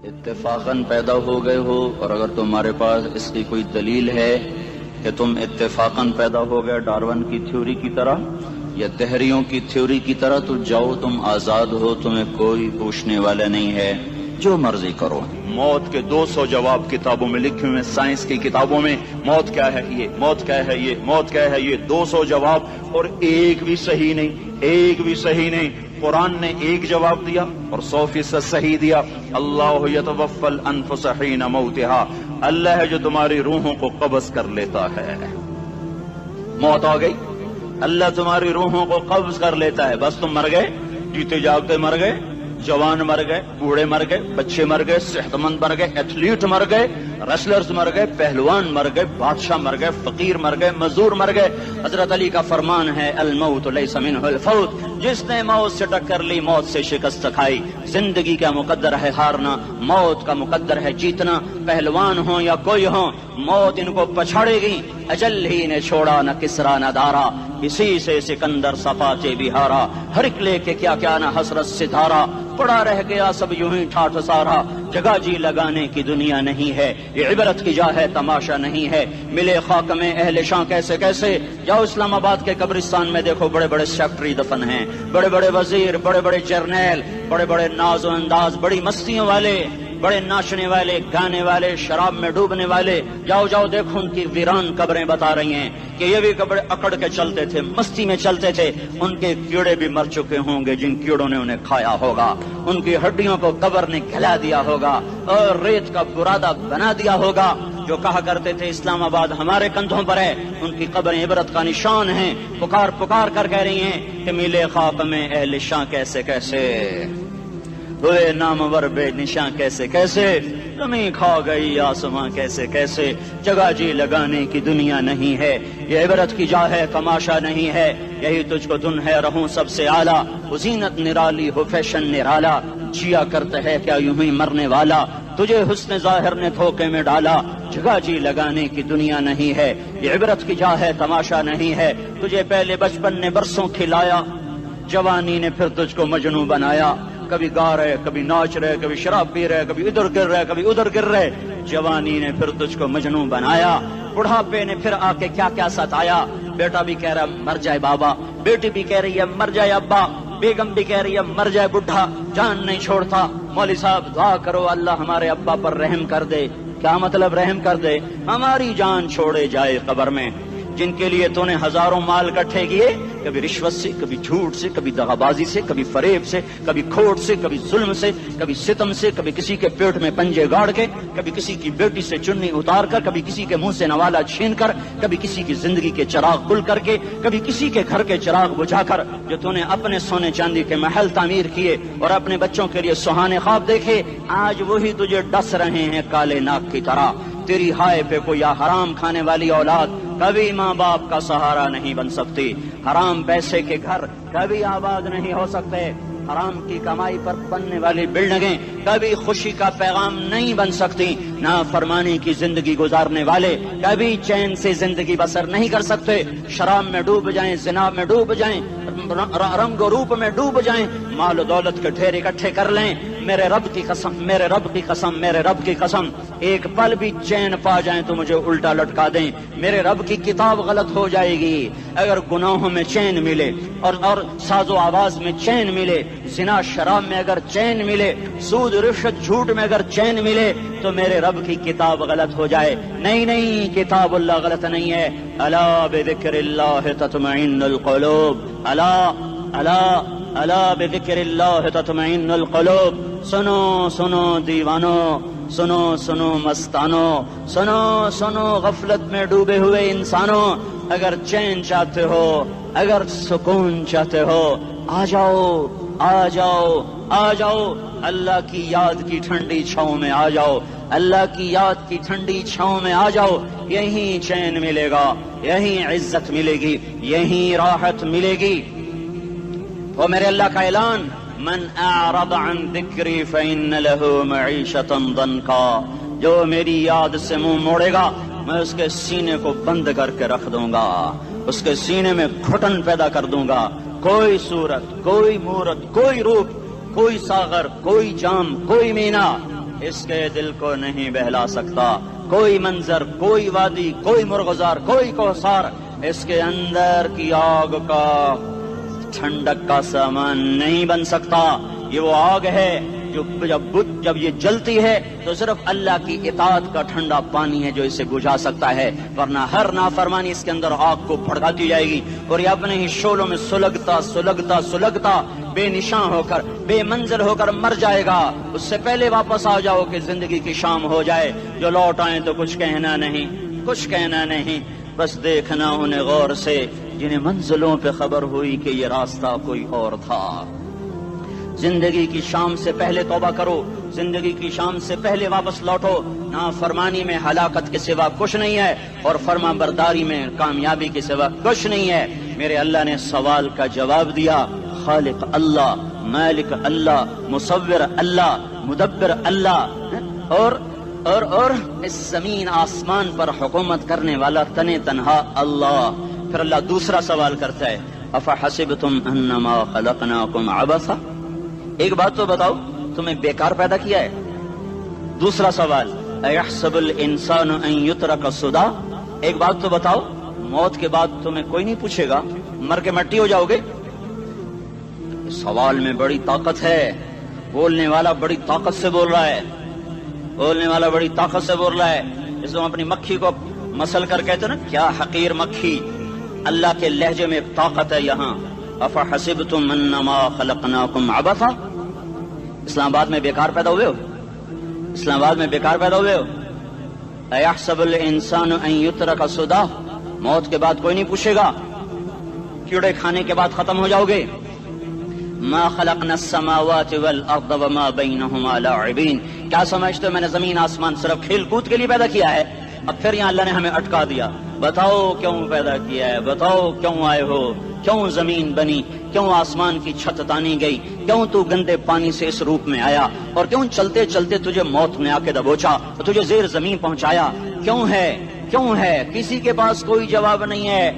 اتفاقاً پیدا ہو گئے ہو، اور اگر تمہارے پاس اس کی کوئی دلیل ہے کہ تم اتفاقاً پیدا ہو گئے ڈارون کی تھیوری کی طرح یا دہریوں کی تھیوری کی طرح، تو جاؤ، تم آزاد ہو، تمہیں کوئی پوچھنے والا نہیں ہے، جو مرضی کرو۔ موت کے 200 جواب کتابوں میں لکھے ہوئے، سائنس کی کتابوں میں موت کیا ہے یہ، موت کیا ہے یہ، موت کیا ہے یہ، 200 جواب، اور ایک بھی صحیح نہیں، ایک بھی صحیح نہیں۔ قرآن نے ایک جواب دیا اور 100% صحیح دیا۔ اللہ یتوفی الانفس حین موتها، اللہ ہے جو تمہاری روحوں کو قبض کر لیتا ہے۔ موت آ گئی، اللہ تمہاری روحوں کو قبض کر لیتا ہے، بس تم مر گئے، جیتے جاگتے مر گئے، جوان مر گئے، بوڑھے مر گئے، بچے مر گئے، صحت مند مر گئے، ایتھلیٹ مر گئے، ریسلرز مر گئے، پہلوان مر گئے، بادشاہ مر گئے، فقیر مر گئے، مزدور مر گئے۔ حضرت علی کا فرمان ہے الموت لیس منہ الفوت، جس نے موت سے ٹکر لی موت سے شکست کھائی۔ زندگی کا مقدر ہے ہارنا، موت کا مقدر ہے جیتنا۔ پہلوان ہوں یا کوئی ہوں، موت ان کو پچھاڑے گی۔ اجل ہی نے چھوڑا نہ کسرا نہ دارا، اسی سے سکندر صفاتے بہارا۔ ہرکلے کے کیا کیا نہ حسرت ستارا، پڑا رہ گیا سب یوں ہی ٹھاٹھ سارا۔ جگہ جی لگانے کی دنیا نہیں ہے، یہ عبرت کی جا ہے تماشا نہیں ہے۔ ملے خاک میں اہل شاں کیسے کیسے، جاؤ اسلام آباد کے قبرستان میں دیکھو، بڑے بڑے سیکٹری دفن ہیں، بڑے بڑے وزیر، بڑے بڑے جرنیل، بڑے بڑے ناز و انداز، بڑی مستیوں والے، بڑے ناچنے والے، گانے والے، شراب میں ڈوبنے والے۔ جاؤ جاؤ دیکھو ان کی ویران قبریں بتا رہی ہیں کہ یہ بھی قبر اکڑ کے چلتے تھے، مستی میں چلتے تھے۔ ان کے کیڑے بھی مر چکے ہوں گے جن کیڑوں نے انہیں کھایا ہوگا، ان کی ہڈیوں کو قبر نے گلا دیا ہوگا اور ریت کا برادہ بنا دیا ہوگا۔ جو کہا کرتے تھے اسلام آباد ہمارے کندھوں پر ہے، ان کی قبریں عبرت کا نشان ہیں۔ پکار پکار کر کہہ رہی ہیں کہ ملے خاک میں اہل شاں کیسے کیسے، ہوئے نامور بے نشاں کیسے کیسے، زمین کھا گئی آسماں کیسے کیسے۔ جگہ جی لگانے کی دنیا نہیں ہے، یہ عبرت کی جا ہے تماشا نہیں ہے۔ یہی تجھ کو دن ہے رہوں سب سے اعلیٰ، وہ زینت نرالی ہو فیشن نرالا۔ جیا کرتا ہے کیا یوں ہی مرنے والا، تجھے حسن ظاہر نے دھوکے میں ڈالا۔ جگہ جی لگانے کی دنیا نہیں ہے، یہ عبرت کی جا ہے تماشا نہیں ہے۔ تجھے پہلے بچپن نے برسوں کھلایا، جوانی نے پھر تجھ کو مجنوں بنایا۔ کبھی گا رہے، کبھی ناچ رہے، کبھی شراب پی رہے، کبھی ادھر گر رہے، کبھی ادھر گر رہے۔ جوانی نے پھر تجھ کو مجنوں بنایا، بڑھاپے نے پھر آ کے کیا کیا ستایا۔ بیٹا بھی کہہ رہا مر جائے بابا، بیٹی بھی کہہ رہی ہے مر جائے ابا، بیگم بھی کہہ رہی ہے مر جائے بڈھا، جان نہیں چھوڑتا۔ مولوی صاحب دعا کرو اللہ ہمارے ابا پر رحم کر دے۔ کیا مطلب رحم کر دے؟ ہماری جان چھوڑے جائے قبر میں۔ جن کے لیے تو نے ہزاروں مال اکٹھے کیے، کبھی رشوت سے، کبھی جھوٹ سے، کبھی دغابازی سے، کبھی فریب سے، کبھی کھوٹ سے، کبھی ظلم سے، کبھی ستم سے، کبھی کسی کے پیٹ میں پنجے گاڑ کے، کبھی کسی کی بیٹی سے چننی اتار کر، کبھی کسی کے منہ سے نوالا چھین کر، کبھی کسی کی زندگی کے چراغ گل کر کے، کبھی کسی کے گھر کے چراغ بجھا کر۔ جو تو نے اپنے سونے چاندی کے محل تعمیر کیے اور اپنے بچوں کے لیے سہانے خواب دیکھے، آج وہی تجھے ڈس رہے ہیں کالے ناک کی طرح۔ تیری ہائے پہ کوئی حرام کھانے والی اولاد کبھی ماں باپ کا سہارا نہیں بن سکتی۔ حرام پیسے کے گھر کبھی آباد نہیں ہو سکتے۔ حرام کی کمائی پر بننے والی بلڈنگیں کبھی خوشی کا پیغام نہیں بن سکتی۔ نافرمانی کی زندگی گزارنے والے کبھی چین سے زندگی بسر نہیں کر سکتے۔ شراب میں ڈوب جائیں، زنا میں ڈوب جائیں، رنگ و روپ میں ڈوب جائیں، مال و دولت کے ڈھیر اکٹھے کر لیں، میرے رب کی قسم، میرے رب کی قسم، میرے رب کی قسم، ایک پل بھی چین پا جائیں تو مجھے الٹا لٹکا دیں۔ میرے رب کی کتاب غلط ہو جائے گی اگر گناہوں میں چین ملے اور ساز و آواز میں چین ملے، زنا شراب میں اگر چین ملے، سود رشوت جھوٹ میں اگر چین ملے تو میرے رب کی کتاب غلط ہو جائے۔ نہیں نہیں، کتاب اللہ غلط نہیں ہے۔ الا بذکر اللہ تطمئن القلوب، الا الا الا بذکر اللہ تطمئن القلوب۔ سنو سنو دیوانو، سنو سنو مستانو، سنو سنو غفلت میں ڈوبے ہوئے انسانوں، اگر چین چاہتے ہو، اگر سکون چاہتے ہو، آ جاؤ آ جاؤ آ جاؤ، اللہ کی یاد کی ٹھنڈی چھاؤں میں آ جاؤ، اللہ کی یاد کی ٹھنڈی چھاؤں میں آ جاؤ۔ یہیں چین ملے گا، یہیں عزت ملے گی، یہیں راحت ملے گی۔ وہ میرے اللہ کا اعلان، من اعرض عن ذکری فإن له معیشۃ ضنکا، جو میری یاد سے منہ موڑے گا میں اس کے سینے کو بند کر کے رکھ دوں گا، اس کے سینے میں گھٹن پیدا کر دوں گا۔ کوئی صورت، کوئی مورت، کوئی روپ، کوئی ساغر، کوئی جام، کوئی مینا اس کے دل کو نہیں بہلا سکتا. کوئی منظر، کوئی وادی، کوئی مرغزار، کوئی کوثر اس کے اندر کی آگ کا ٹھنڈک کا سامان نہیں بن سکتا. یہ وہ آگ ہے جو جب یہ جلتی ہے تو صرف اللہ کی اطاعت کا ٹھنڈا پانی ہے جو اسے بجھا سکتا ہے، ورنہ ہر نافرمانی اس کے اندر آگ کو بھڑکاتی جائے گی اور یہ اپنے ہی شعلوں میں سلگتا بے نشان ہو کر، بے منزل ہو کر مر جائے گا. اس سے پہلے واپس آ جاؤ کہ زندگی کی شام ہو جائے. جو لوٹ آئیں تو کچھ کہنا نہیں، بس دیکھنا انہیں غور سے جنہیں منزلوں پہ خبر ہوئی کہ یہ راستہ کوئی اور تھا. زندگی کی شام سے پہلے توبہ کرو، زندگی کی شام سے پہلے واپس لوٹو. نافرمانی میں ہلاکت کے سوا کچھ نہیں ہے اور فرما برداری میں کامیابی کے سوا کچھ نہیں ہے. میرے اللہ نے سوال کا جواب دیا. خالق اللہ، مالک اللہ، مصور اللہ، مدبر اللہ اور اس زمین آسمان پر حکومت کرنے والا تنے تنہا اللہ. پھر اللہ دوسرا سوال کرتا ہے، افحسبتم انما خلقناکم عبثا. ایک بات تو بتاؤ، تمہیں بیکار پیدا کیا ہے؟ دوسرا سوال، ایحسب الانسان ان یترک سدی. ایک بات تو بتاؤ، موت کے بعد تمہیں کوئی نہیں پوچھے گا، مر کے مٹی ہو جاؤ گے؟ سوال میں بڑی طاقت ہے. بولنے والا بڑی طاقت سے بول رہا ہے، جس کو اپنی مکھی کو مسل کر کہتے نا، کیا حقیر مکھی. اللہ کے لہجے میں طاقت ہے یہاں. افحسبتم انما خلقناکم عبثا. اسلام آباد میں بیکار پیدا ہوئے ہو؟ ایحسب الانسان ان یترک سدی. موت کے بعد کوئی نہیں پوچھے گا، کیڑے کھانے کے بعد ختم ہو جاؤ گے. ما خلقنا السماوات والارض وما بینہما لاعبین. کیا سمجھتے ہو میں نے زمین آسمان صرف کھیل کود کے لیے پیدا کیا ہے؟ اب پھر یہاں اللہ نے ہمیں اٹکا دیا. بتاؤ کیوں پیدا کیا ہے، بتاؤ کیوں آئے ہو، کیوں زمین بنی، کیوں آسمان کی چھت تانی گئی، کیوں تو گندے پانی سے اس روپ میں آیا، اور کیوں چلتے چلتے تجھے موت نے آ کے دبوچا اور تجھے زیر زمین پہنچایا. کیوں ہے؟ کسی کے پاس کوئی جواب نہیں ہے.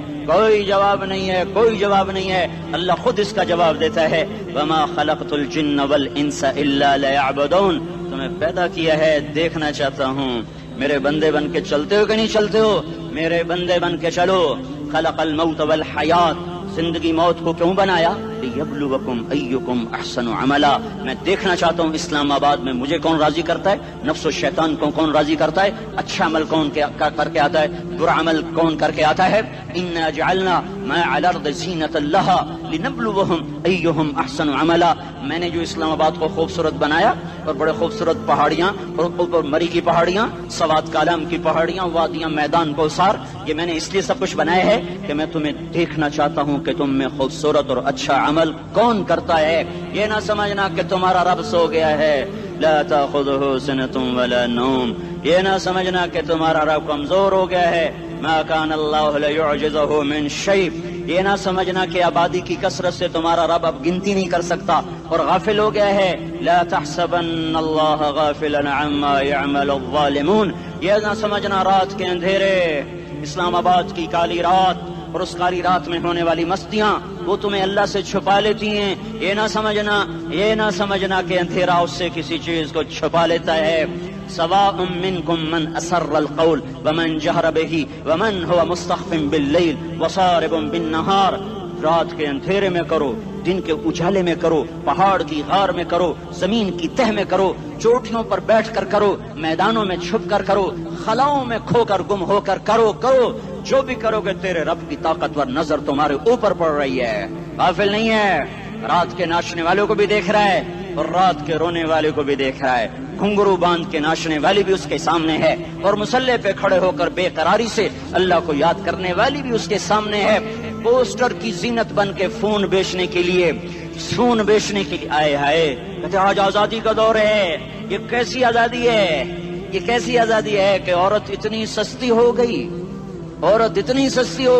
اللہ خود اس کا جواب دیتا ہے، وما خلقت الجن والانس الا لیعبدون. تمہیں پیدا کیا ہے، دیکھنا چاہتا ہوں میرے بندے بن کے چلتے ہو کہ نہیں چلتے ہو. میرے بندے بن کے چلو. خلق الموت والحیات. زندگی موت کو کیوں بنایا؟ لیبلوکم ایکم احسن عملا. میں دیکھنا چاہتا ہوں اسلام آباد میں مجھے کون راضی کرتا ہے، نفس و شیطان کو کون راضی کرتا ہے، اچھا عمل کون کر کے آتا ہے، برا عمل کون کر کے آتا ہے. انا جعلنا ما علی الارض زینۃ لها لنبلوہم ایہم احسن عملا. میں نے جو اسلام آباد کو خوبصورت بنایا اور بڑے خوبصورت پہاڑیاں اور اوپر مری کی پہاڑیاں، سوات کالام کی پہاڑیاں، وادیاں، میدان کوثر، یہ میں نے اس لیے سب کچھ بنایا ہے کہ میں تمہیں دیکھنا چاہتا ہوں کہ تم میں خوبصورت اور اچھا عمل کون کرتا ہے. یہ نہ سمجھنا کہ تمہارا رب سو گیا ہے، لا تاخذہ سنۃ ولا نوم. یہ نہ سمجھنا کہ تمہارا رب کمزور ہو گیا ہے، ما کان اللہ لیعجزہ من شیء. یہ نہ سمجھنا کہ آبادی کی کثرت سے تمہارا رب اب گنتی نہیں کر سکتا اور غافل ہو گیا ہے. لا تحسبن اللہ غافلا عما يعمل الظالمون. یہ نہ سمجھنا رات کے اندھیرے، اسلام آباد کی کالی رات اور اس کالی رات میں ہونے والی مستیاں وہ تمہیں اللہ سے چھپا لیتی ہیں. یہ نہ سمجھنا کہ اندھیرا اس سے کسی چیز کو چھپا لیتا ہے. سواء منکم من اسر القول ومن جہر بہ ومن هو مستخف باللیل وصارب بالنہار. رات کے اندھیرے میں کرو، دن کے اجالے میں کرو، پہاڑ کی غار میں کرو، زمین کی تہ میں کرو، چوٹیوں پر بیٹھ کر کرو، میدانوں میں چھپ کر کرو، خلاؤں میں کھو کر گم ہو کر کرو. جو بھی کرو گے تیرے رب کی طاقتور نظر تمہارے اوپر پڑ رہی ہے، غافل نہیں ہے. رات کے ناچنے والوں کو بھی دیکھ رہا ہے اور رات کے رونے والے کو بھی دیکھ رہا ہے. گھنگرو باندھ کے ناچنے والی بھی اس کے سامنے ہے اور مسلح پہ کھڑے ہو کر بے قراری سے اللہ کو یاد کرنے والی بھی اس کے سامنے ہے. پوسٹر کی زینت بن کے فون بیچنے کے لیے آئے ہائے کہتے آج آزادی کا دور ہے. یہ کیسی آزادی ہے کہ عورت اتنی سستی ہو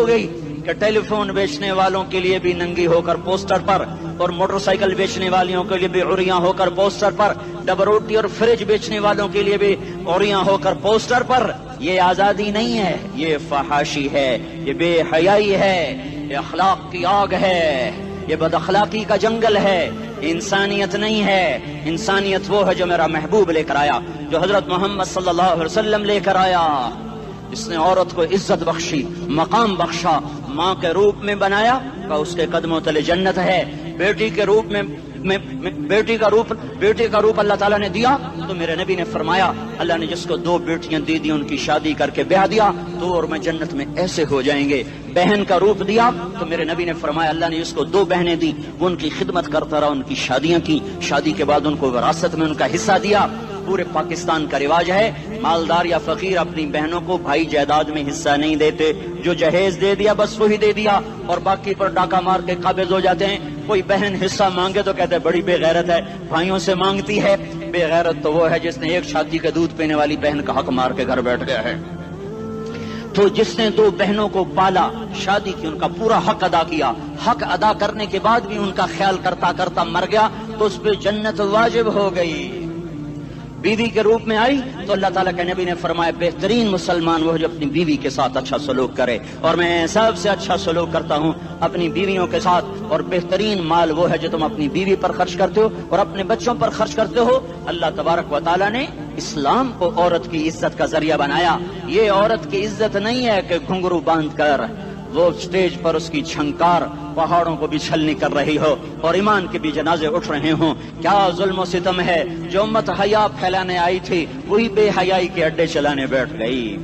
گئی کہ ٹیلی فون بیچنے والوں کے لیے بھی ننگی ہو کر پوسٹر پر اور موٹر سائیکل بیچنے والوں کے لیے بھی عریاں ہو کر پوسٹر پر، ڈبل روٹی اور فریج بیچنے والوں کے لیے بھی عریاں ہو کر پوسٹر پر. یہ آزادی نہیں ہے، یہ فحاشی ہے، یہ بے حیائی ہے، یہ اخلاق کی آگ ہے، یہ بد اخلاقی کا جنگل ہے. انسانیت نہیں ہے. انسانیت وہ ہے جو میرا محبوب لے کر آیا، جو حضرت محمد صلی اللہ علیہ وسلم لے کر آیا، جس نے عورت کو عزت بخشی، مقام بخشا، ماں کے روپ میں بنایا، کہ اس کے قدموں تلے جنت ہے. بیٹی کے روپ میں بیٹی کا روپ اللہ تعالیٰ نے دیا تو میرے نبی نے فرمایا اللہ نے جس کو 2 بیٹیاں دے دی ان کی شادی کر کے بیاہ دیا تو اور میں جنت میں ایسے ہو جائیں گے. بہن کا روپ دیا تو میرے نبی نے فرمایا اللہ نے جس کو 2 بہنیں دی وہ ان کی خدمت کرتا رہا، ان کی شادیاں کی، شادی کے بعد ان کو وراثت میں ان کا حصہ دیا. پورے پاکستان کا رواج ہے مالدار یا فقیر اپنی بہنوں کو بھائی جائیداد میں حصہ نہیں دیتے، جو جہیز دے دیا بس وہی دے دیا اور باقی پر ڈاکہ مار کے قابض ہو جاتے ہیں. کوئی بہن حصہ مانگے تو کہتے ہیں بڑی بے غیرت ہے، بھائیوں سے مانگتی ہے. بے غیرت تو وہ ہے جس نے ایک شادی کے دودھ پینے والی بہن کا حق مار کے گھر بیٹھ گیا ہے. تو جس نے 2 بہنوں کو پالا، شادی کی، ان کا پورا حق ادا کیا، حق ادا کرنے کے بعد بھی ان کا خیال کرتا کرتا مر گیا تو اس پہ جنت واجب ہو گئی. بیوی کے روپ میں آئی تو اللہ تعالیٰ کے نبی نے فرمایا بہترین مسلمان وہ جو اپنی بیوی کے ساتھ اچھا سلوک کرے، اور میں سب سے اچھا سلوک کرتا ہوں اپنی بیویوں کے ساتھ. اور بہترین مال وہ ہے جو تم اپنی بیوی پر خرچ کرتے ہو اور اپنے بچوں پر خرچ کرتے ہو. اللہ تبارک و تعالیٰ نے اسلام کو عورت کی عزت کا ذریعہ بنایا. یہ عورت کی عزت نہیں ہے کہ گھنگرو باندھ کر وہ سٹیج پر اس کی چھنکار پہاڑوں کو بھی چھلنی کر رہی ہو اور ایمان کے بھی جنازے اٹھ رہے ہوں. کیا ظلم و ستم ہے، جو امت حیا پھیلانے آئی تھی وہی بے حیائی کے اڈے چلانے بیٹھ گئی.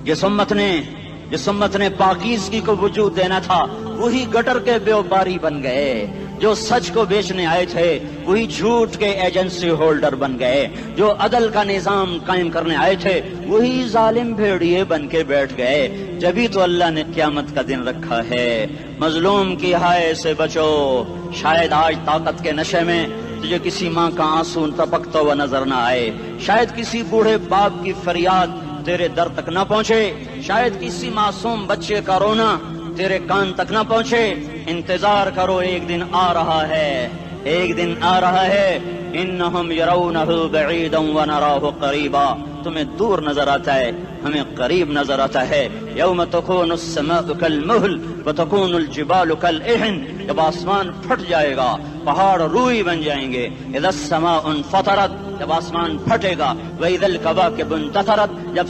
جس امت نے پاکیزگی کو وجود دینا تھا وہی گٹر کے بیوپاری بن گئے. جو سچ کو بیچنے آئے تھے وہی جھوٹ کے ایجنسی ہولڈر بن گئے. جو عدل کا نظام قائم کرنے آئے تھے وہی ظالم بھیڑیے بن کے بیٹھ گئے. جبھی تو اللہ نے قیامت کا دن رکھا ہے. مظلوم کی ہائے سے بچو. شاید آج طاقت کے نشے میں تجھے کسی ماں کا آنسو ٹپکتا ہوا نظر نہ آئے، شاید کسی بوڑھے باپ کی فریاد تیرے در تک نہ پہنچے، شاید کسی معصوم بچے کا رونا تیرے کان تک نہ پہنچے. انتظار کرو، ایک دن آ رہا ہے، ایک دن آ رہا ہے. انہم یرونہ بعیدا ونراہ قریبا. تمہیں دور نظر آتا ہے، ہمیں قریب نظر آتا ہے. یوم تکون السماء کالمہل وتکون الجبال کالعہن. جب آسمان پھٹ جائے گا پہاڑ روئی بن جائیں گے. اذا السماء انفطرت، جب آسمان پھٹے گا. واذا الکواکب انتثرت، جب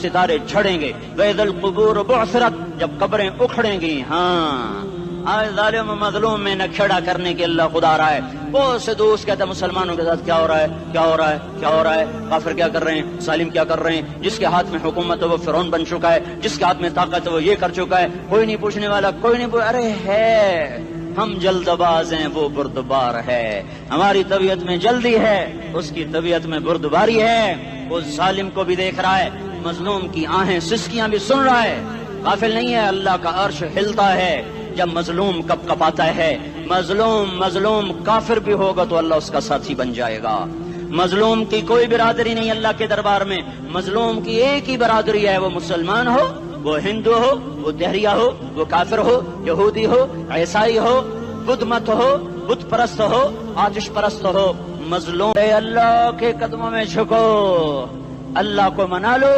ستارے جھڑیں گے. واذا القبور بعثرت، جب قبریں اکھڑیں گی. ہاں آج ظالم و مظلوم میں نہ کھڑا کرنے کے اللہ خدا رہا ہے. بہت سے دوست کہتے ہیں مسلمانوں کے ساتھ کیا ہو رہا ہے، کیا ہو رہا ہے، کیا ہو رہا ہے، کافر کیا کر رہے ہیں، ظالم کیا کر رہے ہیں. جس کے ہاتھ میں حکومت ہے وہ فرعون بن چکا ہے، جس کے ہاتھ میں طاقت ہے وہ یہ کر چکا ہے. کوئی نہیں پوچھنے والا، کوئی نہیں ارے ہے ہم جلد باز ہیں وہ بردبار ہے. ہماری طبیعت میں جلدی ہے، اس کی طبیعت میں بردباری ہے. وہ ظالم کو بھی دیکھ رہا ہے، مظلوم کی آہیں سسکیاں بھی سن رہا ہے. غافل نہیں ہے، اللہ کا عرش ہلتا ہے جب مظلوم کپ کپاتا ہے. مظلوم کافر بھی ہوگا تو اللہ اس کا ساتھی بن جائے گا. مظلوم کی کوئی برادری نہیں اللہ کے دربار میں. مظلوم کی ایک ہی برادری ہے، وہ مسلمان ہو، وہ ہندو ہو، وہ دہریہ ہو، وہ کافر ہو، یہودی ہو، عیسائی ہو، بدھ مت ہو، بت پرست ہو، آتش پرست ہو. مظلوم اے اللہ کے قدموں میں جھکو، اللہ کو منا لو،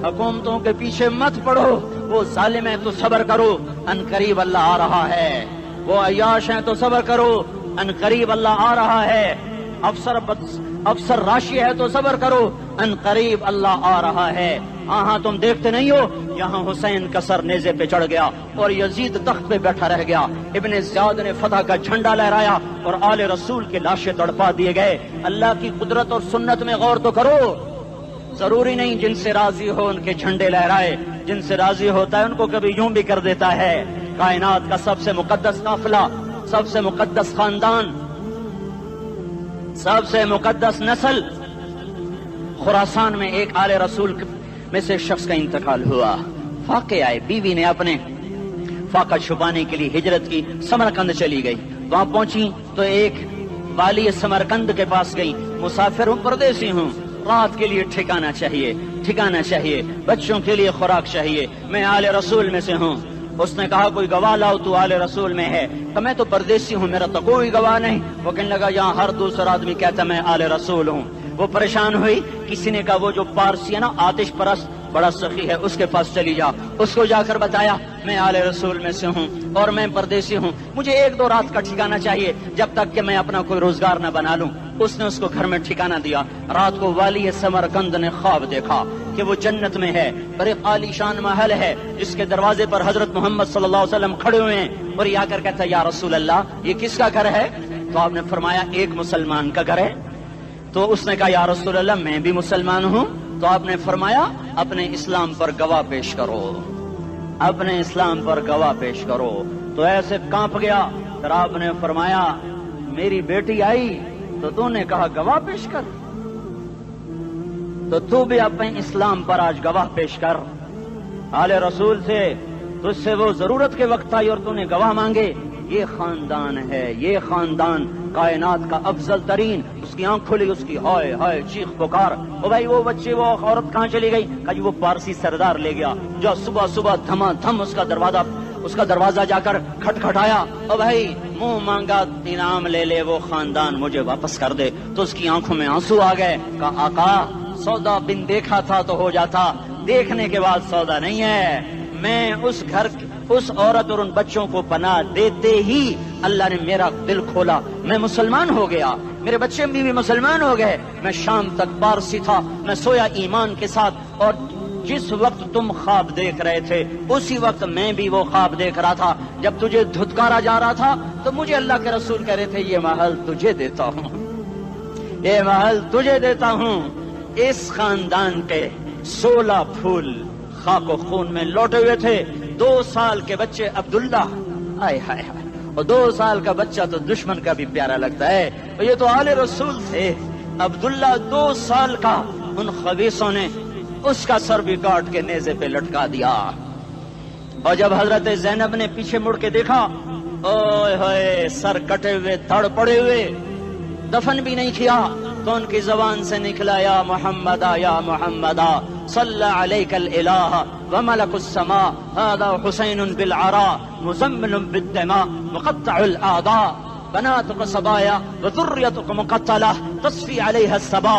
حکومتوں کے پیچھے مت پڑو. وہ ظالم ہے تو صبر کرو، ان قریب اللہ آ رہا ہے. وہ عیاش ہیں تو صبر کرو، ان قریب اللہ آ رہا ہے. افسر راشی ہے تو صبر کرو، ان قریب اللہ آ رہا ہے. ہاں تم دیکھتے نہیں ہو، یہاں حسین کا سر نیزے پہ چڑھ گیا اور یزید تخت پہ بیٹھا رہ گیا. ابن زیاد نے فتح کا جھنڈا لہرایا اور آل رسول کے لاشیں تڑپا دیے گئے. اللہ کی قدرت اور سنت میں غور تو کرو. ضروری نہیں جن سے راضی ہو ان کے جھنڈے لہرائے، جن سے راضی ہوتا ہے ان کو کبھی یوں بھی کر دیتا ہے. کائنات کا سب سے مقدس قافلہ، سب سے مقدس خاندان، سب سے مقدس نسل، خراسان میں ایک آل رسول میں سے شخص کا انتقال ہوا. فاقے آئے، بیوی نے اپنے فاقہ چھپانے کے لیے ہجرت کی، سمرقند چلی گئی. وہاں پہنچی تو ایک والی سمرقند کے پاس گئی. مسافر ہوں، پردیسی ہوں، رات کے لیے ٹھکانا چاہیے، بچوں کے لیے خوراک چاہیے، میں آل رسول میں سے ہوں. اس نے کہا کوئی گواہ لاؤ، تو آل رسول میں ہے. کہ میں تو پردیسی ہوں، میرا تو کوئی گواہ نہیں. وہ کہنے لگا یہاں ہر دوسرا آدمی کہتا میں آل رسول ہوں. وہ پریشان ہوئی. کسی نے کہا وہ جو پارسی ہے نا، آتش پرست، بڑا سخی ہے، اس کے پاس چلی جا۔ اس کو جا کر بتایا میں آل رسول میں سے ہوں اور میں پردیسی ہوں، مجھے 1-2 رات کا ٹھکانہ چاہیے جب تک کہ میں اپنا کوئی روزگار نہ بنا لوں۔ اس نے اس کو گھر میں ٹھکانہ دیا۔ رات کو والی سمرقند نے خواب دیکھا کہ وہ جنت میں ہے، بڑے عالی شان محل ہے، جس کے دروازے پر حضرت محمد صلی اللہ علیہ وسلم کھڑے ہوئے ہیں، اور یہ آ کر کہتا ہے یا رسول اللہ یہ کس کا گھر ہے؟ تو آپ نے فرمایا ایک مسلمان کا گھر ہے۔ تو اس نے کہا یا رسول اللہ میں بھی مسلمان ہوں۔ تو آپ نے فرمایا اپنے اسلام پر گواہ پیش کرو، اپنے اسلام پر گواہ پیش کرو۔ تو ایسے کانپ گیا۔ پھر آپ نے فرمایا میری بیٹی آئی تو تو نے کہا گواہ پیش کر، تو بھی اپنے اسلام پر آج گواہ پیش کر۔ آل رسول سے تجھ سے وہ ضرورت کے وقت آئی اور تو نے گواہ مانگے۔ یہ خاندان ہے، یہ خاندان کائنات کا افضل ترین۔ اس کی آنکھ کھلی، اس کی ہائے ہائے چیخ پکار، او بھائی وہ بچے وہ عورت کہاں چلی گئی؟ کہا جی وہ پارسی سردار لے گیا، جو صبح صبح دھما دھم اس کا دروازہ جا کر کھٹکھٹایا، او بھائی منہ مانگا انعام لے لے، وہ خاندان مجھے واپس کر دے۔ تو اس کی آنکھوں میں آنسو آ گئے۔ کہا آقا سودا بن دیکھا تھا تو ہو جاتا، دیکھنے کے بعد سودا نہیں ہے۔ میں اس گھر اس عورت اور ان بچوں کو پناہ دیتے ہی اللہ نے میرا دل کھولا، میں مسلمان ہو گیا، میرے بچے بھی مسلمان ہو گئے۔ میں شام تک پارسی تھا، میں سویا ایمان کے ساتھ، اور جس وقت تم خواب دیکھ رہے تھے اسی وقت میں بھی وہ خواب دیکھ رہا تھا۔ جب تجھے دھتکارا جا رہا تھا تو مجھے اللہ کے رسول کہہ رہے تھے یہ محل تجھے دیتا ہوں، یہ محل تجھے دیتا ہوں۔ اس خاندان کے 16 پھول خاک و خون میں لوٹے ہوئے تھے۔ 2 سال کے بچے عبداللہ، ہائے ہائے ہائے، اور 2 سال کا بچہ تو دشمن کا بھی پیارا لگتا ہے، اور یہ تو آل رسول تھے۔ عبداللہ 2 سال کا، ان خبیثوں نے اس کا سر بھی کاٹ کے نیزے پہ لٹکا دیا۔ اور جب حضرت زینب نے پیچھے مڑ کے دیکھا، اوئے ہوئے سر کٹے ہوئے دھڑ پڑے ہوئے، دفن بھی نہیں کیا، تو ان کی زبان سے نکلا یا محمدہ یا محمدہ صلی علیک الالہ وملک السماء هذا حسین بالعراء مزمل بالدماء مقطع الاعضاء بناتك صبايا وذريتك مقتلہ تصفی علیہ الصبا۔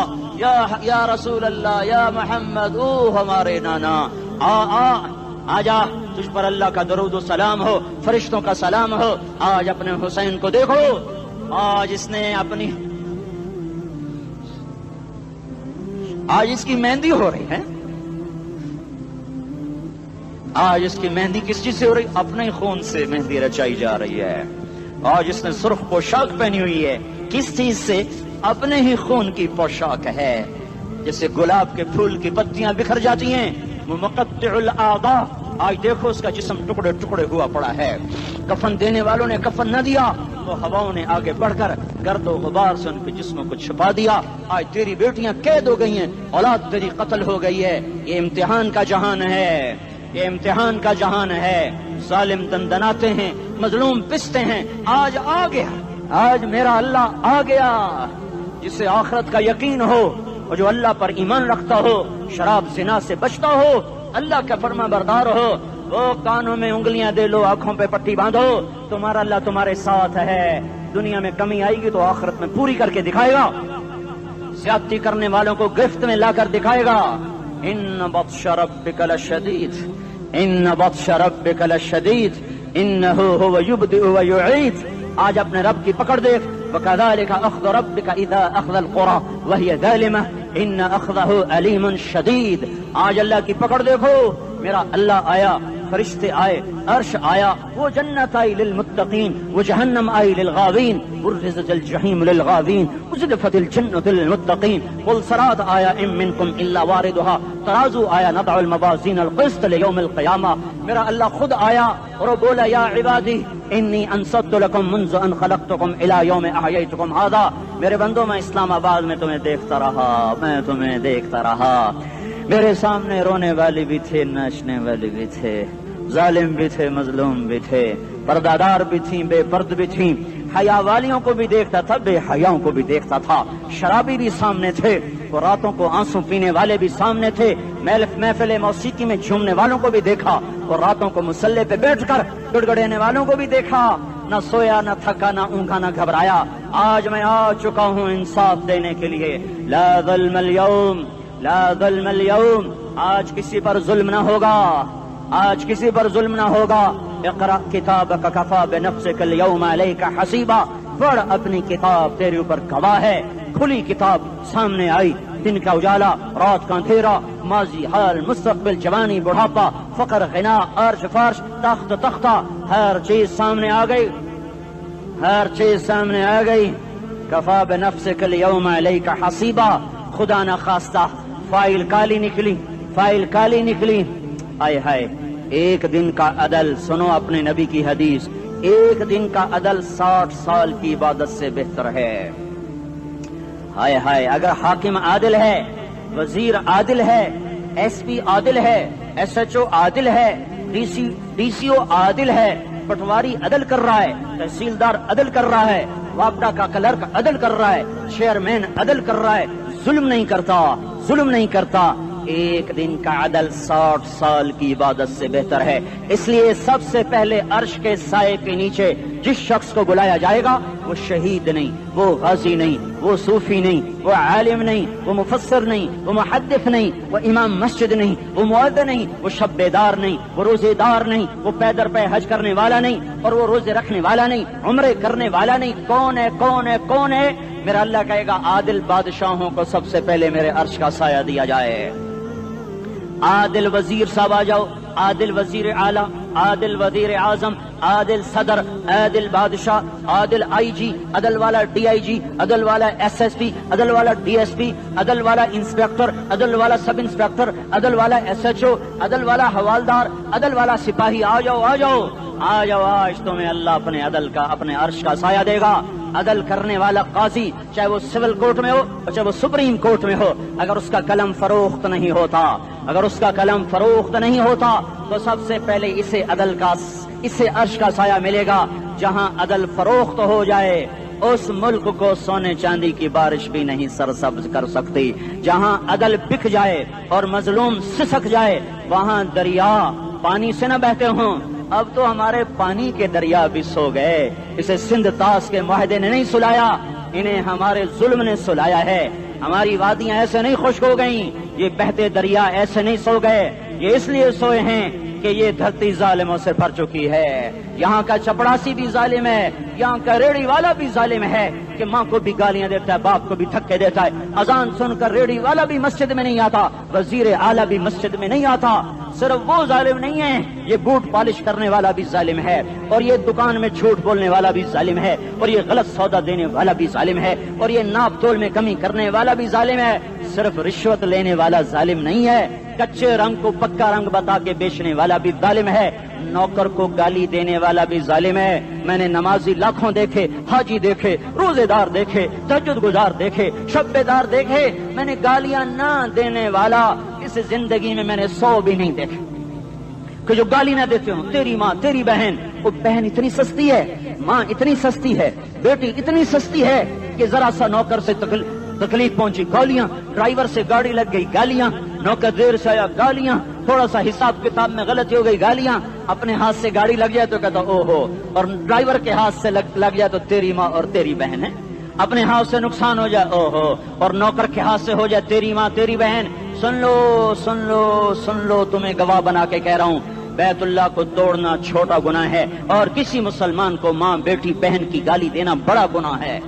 یا رسول اللہ یا محمد، او ہمارے نانا، آ جا، تجھ پر اللہ کا درود و سلام ہو، فرشتوں کا سلام ہو۔ آج اپنے حسین کو دیکھو، آج اس نے آج اس کی مہندی ہو رہی ہے۔ آج اس کی مہندی کس چیز سے ہو رہی؟ اپنے خون سے مہندی رچائی جا رہی ہے۔ آج اس نے سرخ پوشاک پہنی ہوئی ہے، کس چیز سے؟ اپنے ہی خون کی پوشاک ہے۔ جیسے گلاب کے پھول کی پتیاں بکھر جاتی ہیں، وہ مقطع الاعضاء، آج دیکھو اس کا جسم ٹکڑے ٹکڑے ہوا پڑا ہے۔ کفن دینے والوں نے کفن نہ دیا تو ہواؤں نے آگے بڑھ کر گرد و غبار سے ان کے جسموں کو چھپا دیا۔ آج تیری بیٹیاں قید ہو گئی ہیں، اولاد تیری قتل ہو گئی ہے۔ یہ امتحان کا جہان ہے، یہ امتحان کا جہان ہے۔ ظالم دندناتے ہیں، مظلوم پستے ہیں۔ آج آ گیا، آج میرا اللہ آ گیا۔ جسے آخرت کا یقین ہو اور جو اللہ پر ایمان رکھتا ہو، شراب زنا سے بچتا ہو، اللہ کا فرما بردار ہو، وہ کانوں میں انگلیاں دے لو، آنکھوں پہ پٹی باندھو، تمہارا اللہ تمہارے ساتھ ہے۔ دنیا میں کمی آئے گی تو آخرت میں پوری کر کے دکھائے گا۔ زیادتی کرنے والوں کو گرفت میں لا کر دکھائے گا۔ ان بطش ربک لشدید، ان بطش ربک لشدید انہ هو یبدئ ویعید۔ آج اپنے رب کی پکڑ دیکھ، وکذالک اخذ ربک اذا اخذ القری وہی ظالمہ ان اخذہ علیم شدید۔ آج اللہ کی پکڑ دیکھو، میرا اللہ آیا، فرشتے آئے، عرش آیا، وہ جنت آئی للمتقین، وہ جہنم آئی للغاوین، برزت الجحیم للغاوین، ازلفت الجنت للمتقین، قل صراط آیا ام منکم الا واردها، ترازو آیا نضع الموازین القسط لیوم القیامہ۔ میرا اللہ خود آیا اور وہ بولا یا عبادی انی انصت لکم منذ ان خلقتکم الی یوم احییتکم ھذا۔ میرے بندوں، میں اسلام آباد میں تمہیں دیکھتا رہا، میں تمہیں دیکھتا رہا۔ میرے سامنے رونے والی بھی تھے، ناچنے والی بھی تھے، ظالم بھی تھے، مظلوم بھی تھے، پردادار بھی تھیں، بے پرد بھی تھیں، حیا والیوں کو بھی دیکھتا تھا، بے حیاؤں کو بھی دیکھتا تھا، شرابی بھی سامنے تھے، اور راتوں کو آنسو پینے والے بھی سامنے تھے، محفل موسیقی میں جھومنے والوں کو بھی دیکھا، اور راتوں کو مسلح پہ بیٹھ کر گڑگڑانے والوں کو بھی دیکھا۔ نہ سویا، نہ تھکا، نہ اونگا، نہ گھبرایا۔ آج میں آ چکا ہوں انصاف دینے کے لیے۔ لا ظلم اليوم لا ظلم اليوم، آج کسی پر ظلم نہ ہوگا، آج کسی پر ظلم نہ ہوگا۔ اقرأ کتابک کفی بنفسک اليوم علیک حسیبا، پڑھ اپنی کتاب، تیرے اوپر گواہ ہے۔ کھلی کتاب سامنے آئی، دن کا اجالا، رات کا اندھیرا، ماضی، حال، مستقبل، جوانی، بڑھاپا، فقر، غنا، عرش، فرش، تخت، تختہ، ہر چیز سامنے آ گئی، ہر چیز سامنے آ گئی۔ کفی بنفسک اليوم علیک حسیبا، خدا نہ خواستہ فائل کالی نکلی، فائل کالی نکلی۔ آئے ہائے، ایک دن کا عدل، سنو اپنے نبی کی حدیث، ایک دن کا عدل 60 سال کی عبادت سے بہتر ہے۔ ہائے ہائے، اگر حاکم عادل ہے، وزیر عادل ہے، ایس پی عادل ہے، ایس ایچ او عادل ہے، ڈی سی او عادل ہے، پٹواری عدل کر رہا ہے، تحصیلدار عدل کر رہا ہے، وابڈا کا کلرک عدل کر رہا ہے، چیئرمین عدل کر رہا ہے، ظلم نہیں کرتا، ظلم نہیں کرتا، ایک دن کا عدل 60 سال کی عبادت سے بہتر ہے۔ اس لیے سب سے پہلے عرش کے سائے کے نیچے جس شخص کو بلایا جائے گا وہ شہید نہیں، وہ غازی نہیں، وہ صوفی نہیں، وہ عالم نہیں، وہ مفسر نہیں، وہ محدث نہیں، وہ امام مسجد نہیں، وہ مؤذن نہیں، وہ شب بیدار نہیں، وہ روزے دار نہیں، وہ پیدر پہ حج کرنے والا نہیں، اور وہ روزے رکھنے والا نہیں، عمرے کرنے والا نہیں۔ کون ہے، کون ہے، کون ہے؟ میرا اللہ کہے گا عادل بادشاہوں کو سب سے پہلے میرے عرش کا سایہ دیا جائے۔ عادل وزیر صاحب آ جاؤ، عادل وزیر اعلیٰ، عادل وزیر اعظم، عادل صدر، عادل بادشاہ، عادل آئی جی، عدل والا ڈی آئی جی، عدل والا ایس ایس پی، عدل والا ڈی ایس پی، عدل والا انسپیکٹر، عدل والا سب انسپیکٹر، عدل والا ایس ایچ او، عدل والا حوالدار، عدل والا سپاہی، آ جاؤ آ جاؤ آ جاؤ، آج تمہیں اللہ اپنے عدل کا، اپنے عرش کا سایہ دے گا۔ عدل کرنے والا قاضی، چاہے وہ سول کورٹ میں ہو اور چاہے وہ سپریم کورٹ میں ہو، اگر اس کا قلم فروخت نہیں ہوتا، اگر اس کا قلم فروخت نہیں ہوتا تو سب سے پہلے اسے عدل کا، اسے عرش کا سایہ ملے گا۔ جہاں عدل فروخت ہو جائے اس ملک کو سونے چاندی کی بارش بھی نہیں سرسبز کر سکتی۔ جہاں عدل بک جائے اور مظلوم سسک جائے وہاں دریا پانی سے نہ بہتے ہوں۔ اب تو ہمارے پانی کے دریا بھی سو گئے، اسے سندھ طاس کے معاہدے نے نہیں سلایا، انہیں ہمارے ظلم نے سلایا ہے۔ ہماری وادیاں ایسے نہیں خشک ہو گئیں، یہ بہتے دریا ایسے نہیں سو گئے، یہ اس لیے سوئے ہیں کہ یہ دھرتی ظالموں سے بھر چکی ہے۔ یہاں کا چپڑاسی بھی ظالم ہے، یہاں کا ریڑھی والا بھی ظالم ہے کہ ماں کو بھی گالیاں دیتا ہے، باپ کو بھی دھکے دیتا ہے۔ اذان سن کر ریڑھی والا بھی مسجد میں نہیں آتا، وزیر اعلیٰ بھی مسجد میں نہیں آتا۔ صرف وہ ظالم نہیں ہے، یہ بوٹ پالش کرنے والا بھی ظالم ہے، اور یہ دکان میں جھوٹ بولنے والا بھی ظالم ہے، اور یہ غلط سودا دینے والا بھی ظالم ہے، اور یہ ناپ تول میں کمی کرنے والا بھی ظالم ہے۔ صرف رشوت لینے والا ظالم نہیں ہے، کچے رنگ کو پکا رنگ بتا کے بیچنے والا بھی ظالم ہے، نوکر کو گالی دینے والا بھی ظالم ہے۔ میں نے نمازی لاکھوں دیکھے، حاجی دیکھے، روزے دار دیکھے، تہجد گزار دیکھے، شب بیدار دیکھے، میں نے گالیاں نہ دینے والا اس زندگی میں نے 100 بھی نہیں دیکھے کہ جو گالی نہ دیتے ہوں۔ تیری ماں، تیری بہن، وہ بہن اتنی سستی ہے، ماں اتنی سستی ہے، بیٹی اتنی سستی ہے کہ ذرا سا نوکر سے تکلیف پہنچی گالیاں، ڈرائیور سے گاڑی لگ گئی گالیاں، نوکر دیر سے آیا گالیاں، تھوڑا سا حساب کتاب میں غلطی ہو گئی گالیاں، اپنے ہاتھ سے گاڑی لگ جائے تو کہتا او ہو، اور ڈرائیور کے ہاتھ سے لگ جائے تو تیری ماں اور تیری بہن ہے، اپنے ہاتھ سے نقصان ہو جائے او ہو، اور نوکر کے ہاتھ سے ہو جائے تیری ماں تیری بہن۔ سن لو سن لو سن لو، تمہیں گواہ بنا کے کہہ رہا ہوں، بیت اللہ کو توڑنا چھوٹا گناہ ہے، اور کسی مسلمان کو ماں، بیٹی، بہن کی گالی دینا بڑا گناہ ہے۔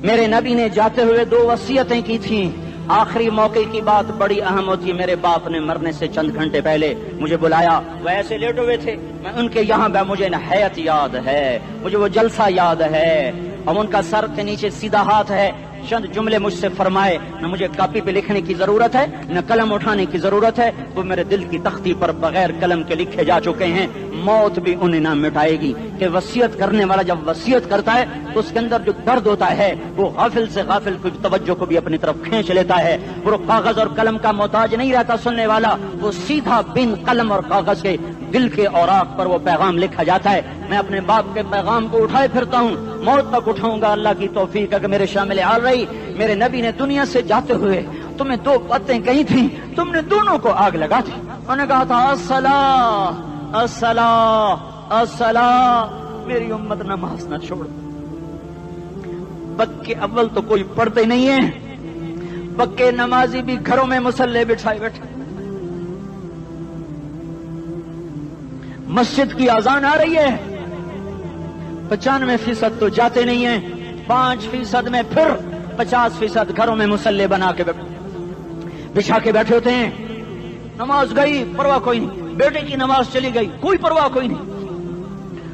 میرے نبی نے جاتے ہوئے 2 وصیتیں کی تھیں، آخری موقع کی بات بڑی اہم ہوتی۔ میرے باپ نے مرنے سے چند گھنٹے پہلے مجھے بلایا، وہ ایسے لیٹ ہوئے تھے، میں ان کے یہاں مجھے نہایت یاد ہے، مجھے وہ جلسہ یاد ہے، اور ان کا سر کے نیچے سیدھا ہاتھ ہے۔ چند جملے مجھ سے فرمائے، نہ مجھے کاپی پہ لکھنے کی ضرورت ہے نہ قلم اٹھانے کی ضرورت ہے، وہ میرے دل کی تختی پر بغیر قلم کے لکھے جا چکے ہیں، موت بھی انہیں نہ مٹائے گی۔ کہ وصیت کرنے والا جب وصیت کرتا ہے تو اس کے اندر جو درد ہوتا ہے وہ غافل سے غافل کی توجہ کو بھی اپنی طرف کھینچ لیتا ہے، وہ کاغذ اور قلم کا محتاج نہیں رہتا سننے والا، وہ سیدھا بن قلم اور کاغذ کے دل کے اوراق پر وہ پیغام لکھا جاتا ہے۔ میں اپنے باپ کے پیغام کو اٹھائے پھرتا ہوں، موت تک اٹھاؤں گا، اللہ کی توفیق ہے کہ میرے شامل حال رہی۔ میرے نبی نے دنیا سے جاتے ہوئے تمہیں 2 باتیں کہی تھیں، تم نے دونوں کو آگ لگا دی۔ انہوں نے کہا تھا الصلاۃ الصلاۃ الصلاۃ، میری امت نماز نہ چھوڑ۔ بک کے اول تو کوئی پڑھتے نہیں ہے، پکے نمازی بھی گھروں میں مصلے بٹھائے بیٹھے. مسجد کی اذان آ رہی ہے, 95% تو جاتے نہیں ہیں, 5% میں پھر 50% گھروں میں مصلے بنا کے بچھا کے بیٹھے ہوتے ہیں. نماز گئی پرواہ کوئی نہیں, بیٹے کی نماز چلی گئی کوئی پرواہ کوئی نہیں.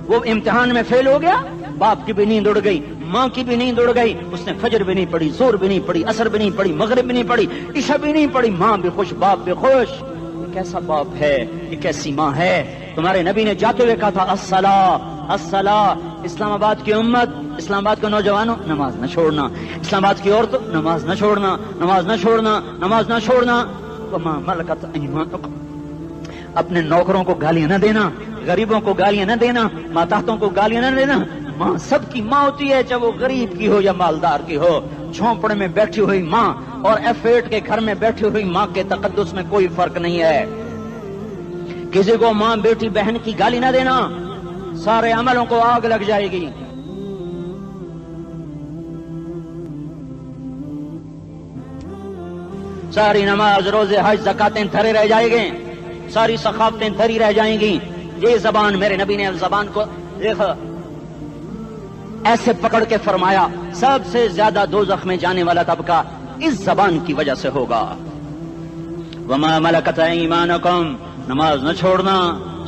وہ امتحان میں فیل ہو گیا, باپ کی بھی نیند اڑ گئی, ماں کی بھی نیند اڑ گئی, اس نے فجر بھی نہیں پڑھی, ظہر بھی نہیں پڑھی, عصر بھی نہیں پڑھی, مغرب بھی نہیں پڑھی, عشاء بھی نہیں پڑھی. ماں بھی خوش, باپ بھی خوش. یہ کیسا باپ ہے, یہ کیسی ماں ہے. تمہارے نبی نے جاتے ہوئے کہا تھا الصلاۃ الصلاۃ. اسلام آباد کی امت, اسلام آباد کے نوجوانوں, نماز نہ چھوڑنا. اسلام آباد کی عورتوں, نماز نہ چھوڑنا, نماز نہ چھوڑنا, نماز نہ چھوڑنا. وما ملکت ایمانکم, اپنے نوکروں کو گالیاں نہ دینا, غریبوں کو گالیاں نہ دینا, ماتحتوں کو گالیاں نہ دینا. ماں سب کی ماں ہوتی ہے, چاہے وہ غریب کی ہو یا مالدار کی ہو. جھونپڑے میں بیٹھی ہوئی ماں اور F8 کے گھر میں بیٹھی ہوئی ماں کے تقدس میں کوئی فرق نہیں ہے. کسی کو ماں بیٹی بہن کی گالی نہ دینا, سارے عملوں کو آگ لگ جائے گی. ساری نماز, روزے, حج, زکاتیں دھرے رہ جائیں گے, ساری ثقافتیں دھری رہ جائیں گی. یہ زبان, میرے نبی نے زبان کو دیکھا ایسے پکڑ کے فرمایا سب سے زیادہ دوزخ میں جانے والا طبقہ اس زبان کی وجہ سے ہوگا. وما ملکت ایمانکم, نماز نہ چھوڑنا.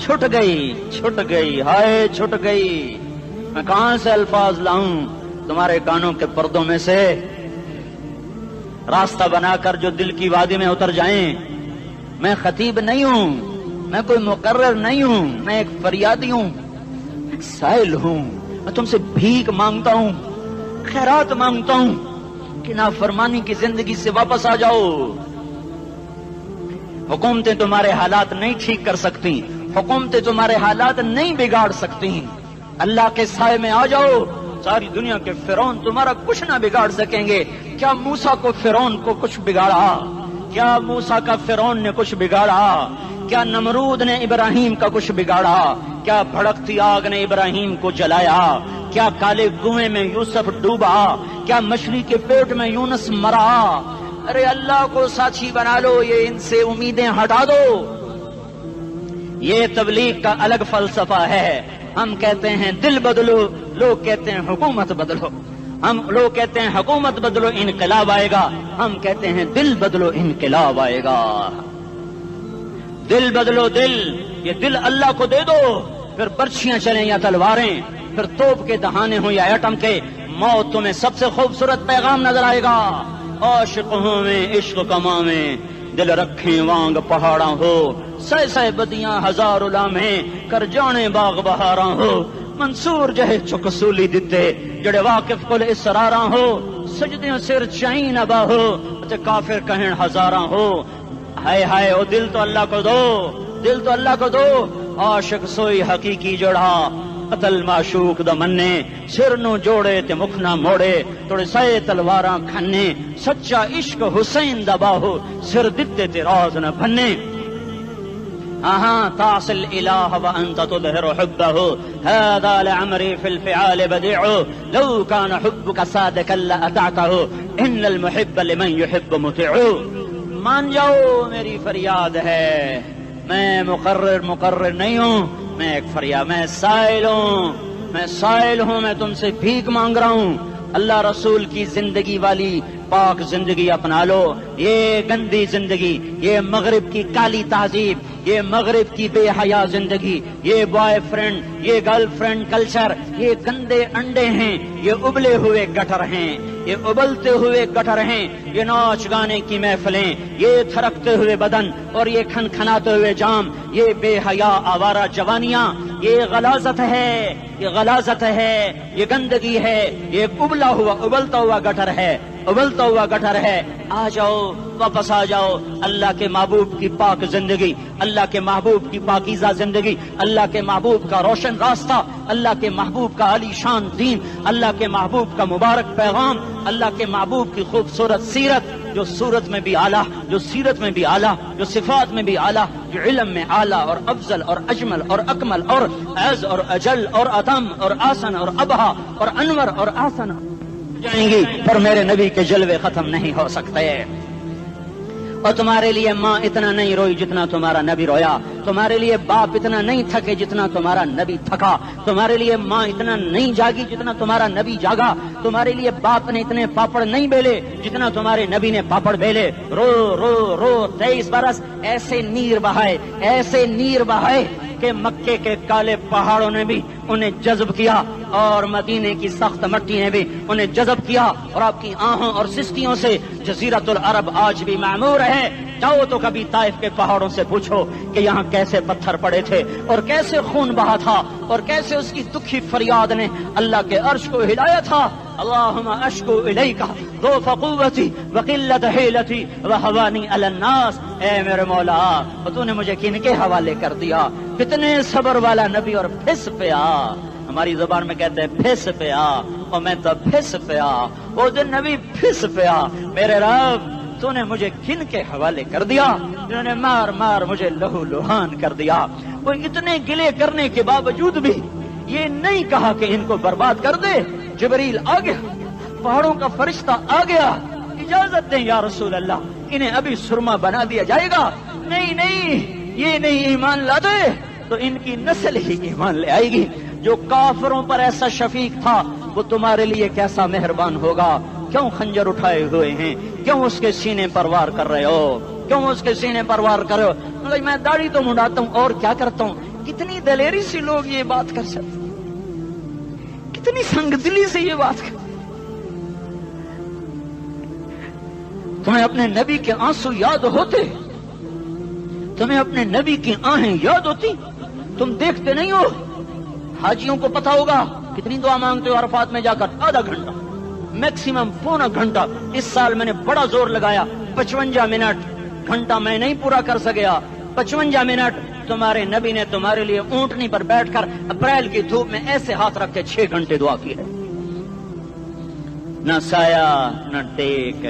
چھٹ گئی, ہائے چھٹ گئی. میں کہاں سے الفاظ لاؤں تمہارے کانوں کے پردوں میں سے, راستہ بنا کر جو دل کی وادی میں اتر جائیں. میں خطیب نہیں ہوں, میں کوئی مقرر نہیں ہوں, میں ایک فریادی ہوں, ایک سائل ہوں. میں تم سے بھیک مانگتا ہوں, خیرات مانگتا ہوں کہ نافرمانی کی زندگی سے واپس آ جاؤ. حکومتیں تمہارے حالات نہیں ٹھیک کر سکتی, حکومتیں تمہارے حالات نہیں بگاڑ سکتی. اللہ کے سائے میں آ جاؤ, ساری دنیا کے فرعون تمہارا کچھ نہ بگاڑ سکیں گے. کیا موسیٰ کو فرعون کو کچھ بگاڑا؟ کیا موسیٰ کا فرعون نے کچھ بگاڑا؟ کیا نمرود نے ابراہیم کا کچھ بگاڑا؟ کیا بھڑکتی آگ نے ابراہیم کو جلایا؟ کیا کالے کنویں میں یوسف ڈوبا؟ کیا مچھلی کے پیٹ میں یونس مرا؟ ارے اللہ کو ساتھی بنا لو, یہ ان سے امیدیں ہٹا دو. یہ تبلیغ کا الگ فلسفہ ہے. ہم کہتے ہیں دل بدلو, لوگ کہتے ہیں حکومت بدلو. لوگ کہتے ہیں حکومت بدلو انقلاب آئے گا, ہم کہتے ہیں دل بدلو انقلاب آئے گا. دل بدلو, دل, یہ دل اللہ کو دے دو. پھر برچیاں چلیں یا تلواریں, پھر توپ کے دہانے ہوں یا ایٹم کے, موت تمہیں سب سے خوبصورت پیغام نظر آئے گا. عاشق ہوں میں عشق کماں میں, دل رکھیں وانگ پہاڑاں ہو, سہ بدیاں ہزار لامیں کر جانے باغ بہاراں ہو. منصور جہے چکسولی دتے جڑے واقف کل اسراراں ہو, سجدیاں سر چائیں نبا ہو تے کافر کہیں ہزاراں ہو. ہائے ہائے او دل تو اللہ کو دو, دل تو اللہ کو دو. عاشق سوئی حقیقی جڑا, قتل معشوق دا مننے, سر نو جوڑے تے مکھ نہ موڑے, توڑے سائے تلواراں کھنے, سچا عشق حسین دا باہو, سر دتے تے راز نہ بھنے. تعصي الإله وأنت تظهر حبه, هذا لعمري في الفعال بديع, لو كان حبك صادقا لأطعته, إن المحب لمن يحب مطيع. مان جاؤ میری فریاد ہے, میں مقرر نہیں ہوں, میں ایک فریاد, میں سائل ہوں, میں تم سے بھیک مانگ رہا ہوں. اللہ رسول کی زندگی والی پاک زندگی اپنا لو. یہ گندی زندگی, یہ مغرب کی کالی تہذیب, یہ مغرب کی بے حیا زندگی, یہ بوائے فرینڈ, یہ گرل فرینڈ کلچر, یہ گندے انڈے ہیں, یہ ابلے ہوئے گٹر ہیں, یہ ابلتے ہوئے گٹر ہیں. یہ ناچ گانے کی محفلیں, یہ تھرکتے ہوئے بدن اور یہ کھنکھناتے ہوئے جام, یہ بے حیا آوارہ جوانیاں, یہ غلاظت ہے, یہ غلاظت ہے, یہ گندگی ہے, یہ ابلتا ہوا گٹر ہے, ابلتا ہوا گٹر ہے. آ جاؤ, واپس آ جاؤ. اللہ کے محبوب کی پاک زندگی, اللہ کے محبوب کی پاکیزہ زندگی, اللہ کے محبوب کا روشن راستہ, اللہ کے محبوب کا علی شان دین, اللہ کے محبوب کا مبارک پیغام, اللہ کے محبوب کی خوبصورت سیرت, جو صورت میں بھی اعلیٰ, جو سیرت میں بھی اعلیٰ, جو صفات میں بھی اعلیٰ, جو علم میں اعلیٰ اور افضل اور اجمل اور اکمل اور اعز اور اجل اور اتم اور آسن اور ابہا اور انور اور آسن. جائیں گی پر میرے نبی کے جلوے ختم نہیں ہو سکتے. اور تمہارے لیے ماں اتنا نہیں روئی جتنا تمہارا نبی رویا. تمہارے لیے باپ اتنا نہیں تھکے جتنا تمہارا نبی تھکا. تمہارے لیے ماں اتنا نہیں جاگی جتنا تمہارا نبی جاگا. تمہارے لیے باپ نے اتنے پاپڑ نہیں بیلے جتنا تمہارے نبی نے پاپڑ بیلے. رو رو رو 23 برس ایسے نیر بہائے کہ مکے کے کالے پہاڑوں نے بھی انہیں جذب کیا اور مدینے کی سخت مٹی نے بھی انہیں جذب کیا. اور آپ کی آہوں اور سستیوں سے جزیرت العرب آج بھی معمور ہے. جاؤ تو کبھی طائف کے پہاڑوں سے پوچھو کہ یہاں کیسے پتھر پڑے تھے اور کیسے خون بہا تھا اور کیسے اس کی دکھی فریاد نے اللہ کے عرش کو ہلایا تھا. اللہم اشکو الیک ضعف قوتی وقلت حیلتی وہوانی علی الناس. اے میرے مولا تو نے مجھے کن کے حوالے کر دیا. کتنے صبر والا نبی اور پھس پیا. ہماری زبان میں کہتے ہیں پھس پیا اور میں تو پھس پیا. وہ دن نبی پھس پیا. میرے رب تو نے مجھے کن کے حوالے کر دیا جنہوں نے مار مار مجھے لہو لہان کر دیا. وہ اتنے گلے کرنے کے باوجود بھی یہ نہیں کہا کہ ان کو برباد کر دے. جبریل آ گیا, پہاڑوں کا فرشتہ آ گیا, اجازت دیں یا رسول اللہ, انہیں ابھی سرما بنا دیا جائے گا. نہیں نہیں, یہ نہیں ایمان لا دے تو ان کی نسل ہی ایمان لے آئے گی. جو کافروں پر ایسا شفیق تھا وہ تمہارے لیے کیسا مہربان ہوگا. کیوں خنجر اٹھائے ہوئے ہیں؟ کیوں اس کے سینے پر وار کر رہے ہو؟ کیوں اس کے سینے پر وار کر رہے ہو؟ میں داڑھی تو منڈاتا ہوں اور کیا کرتا ہوں. کتنی دلیری سے لوگ یہ بات کر سکتے, کتنی سنگ دلی سے یہ بات کر. تمہیں اپنے نبی کے آنسو یاد ہوتے؟ تمہیں اپنے نبی کی آہیں یاد ہوتی؟ تم دیکھتے نہیں ہو؟ حاجیوں کو پتا ہوگا کتنی دعا مانگتے ہو عرفات میں جا کر. آدھا گھنٹہ, میکسیمم پونا گھنٹہ. اس سال میں نے بڑا زور لگایا, 55 منٹ. گھنٹہ میں نہیں پورا کر سکیا, 55 منٹ تمہارے نبی نے تمہارے لیے اونٹنی پر بیٹھ کر اپریل کی دھوپ میں ایسے ہاتھ رکھ کے 6 گھنٹے دعا کی ہے. نہ سایہ نہ ٹیک,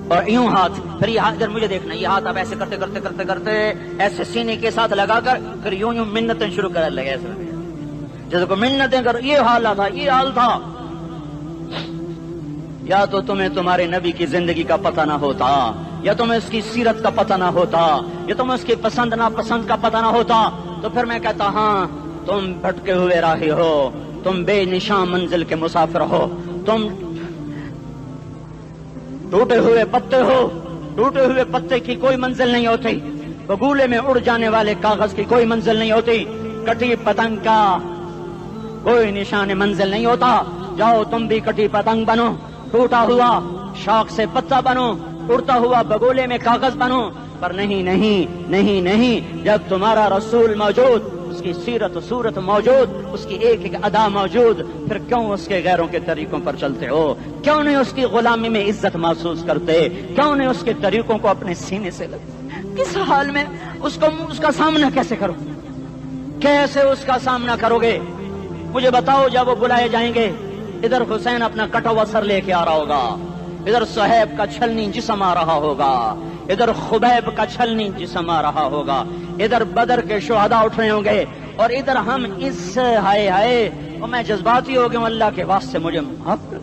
اور یوں ہاتھ. پھر یہ ہاتھ ادھر مجھے دیکھنا, یہ ہاتھ آپ ایسے کرتے کرتے کرتے کرتے ایسے سینے کے ساتھ لگا کر پھر یوں یوں منتیں شروع کر لگے ایسے جیسے کو منتیں کر. یہ حال تھا, یہ حال تھا. یا تو تمہیں تمہارے نبی کی زندگی کا پتہ نہ ہوتا, یا تمہیں اس کی سیرت کا پتہ نہ ہوتا, یا تمہیں اس کی پسند ناپسند کا پتہ نہ ہوتا. تو پھر میں کہتا ہاں تم بھٹکے ہوئے راہی ہو, تم بے نشان منزل کے مسافر ہو, تم ٹوٹے ہوئے پتے ہو. ٹوٹے ہوئے پتے کی کوئی منزل نہیں ہوتی. بگولے میں اڑ جانے والے کاغذ کی کوئی منزل نہیں ہوتی. کٹی پتنگ کا کوئی نشان منزل نہیں ہوتا. جاؤ تم بھی کٹی پتنگ بنو, ٹوٹا ہوا شوق سے پتا بنو, اڑتا ہوا بگولے میں کاغذ بنو. پر نہیں نہیں نہیں نہیں, جب تمہارا رسول موجود, اس کی سیرت و صورت موجود, اس کی ایک ایک ادا موجود, پھر کیوں اس کے غیروں کے طریقوں پر چلتے ہو؟ کیوں نہیں اس کی غلامی میں عزت محسوس کرتے؟ کیوں نہیں اس کے طریقوں کو اپنے سینے سے لگتے؟ کس حال میں اس کا سامنا کیسے کرو؟ کیسے اس کا سامنا کرو گے؟ مجھے بتاؤ. جب وہ بلائے جائیں گے, ادھر حسین اپنا کٹا ہوا سر لے کے آ رہا ہوگا, ادھر صہیب کا چھلنی جسم آ رہا ہوگا, ادھر خبیب کا چھلنی جسم آ رہا ہوگا, ادھر بدر کے شہداء اٹھ رہے ہوں گے, اور ادھر ہم اس ہائے ہائے. اور میں جذباتی ہو گیا ہوں, اللہ کے واسطے مجھے معاف کر.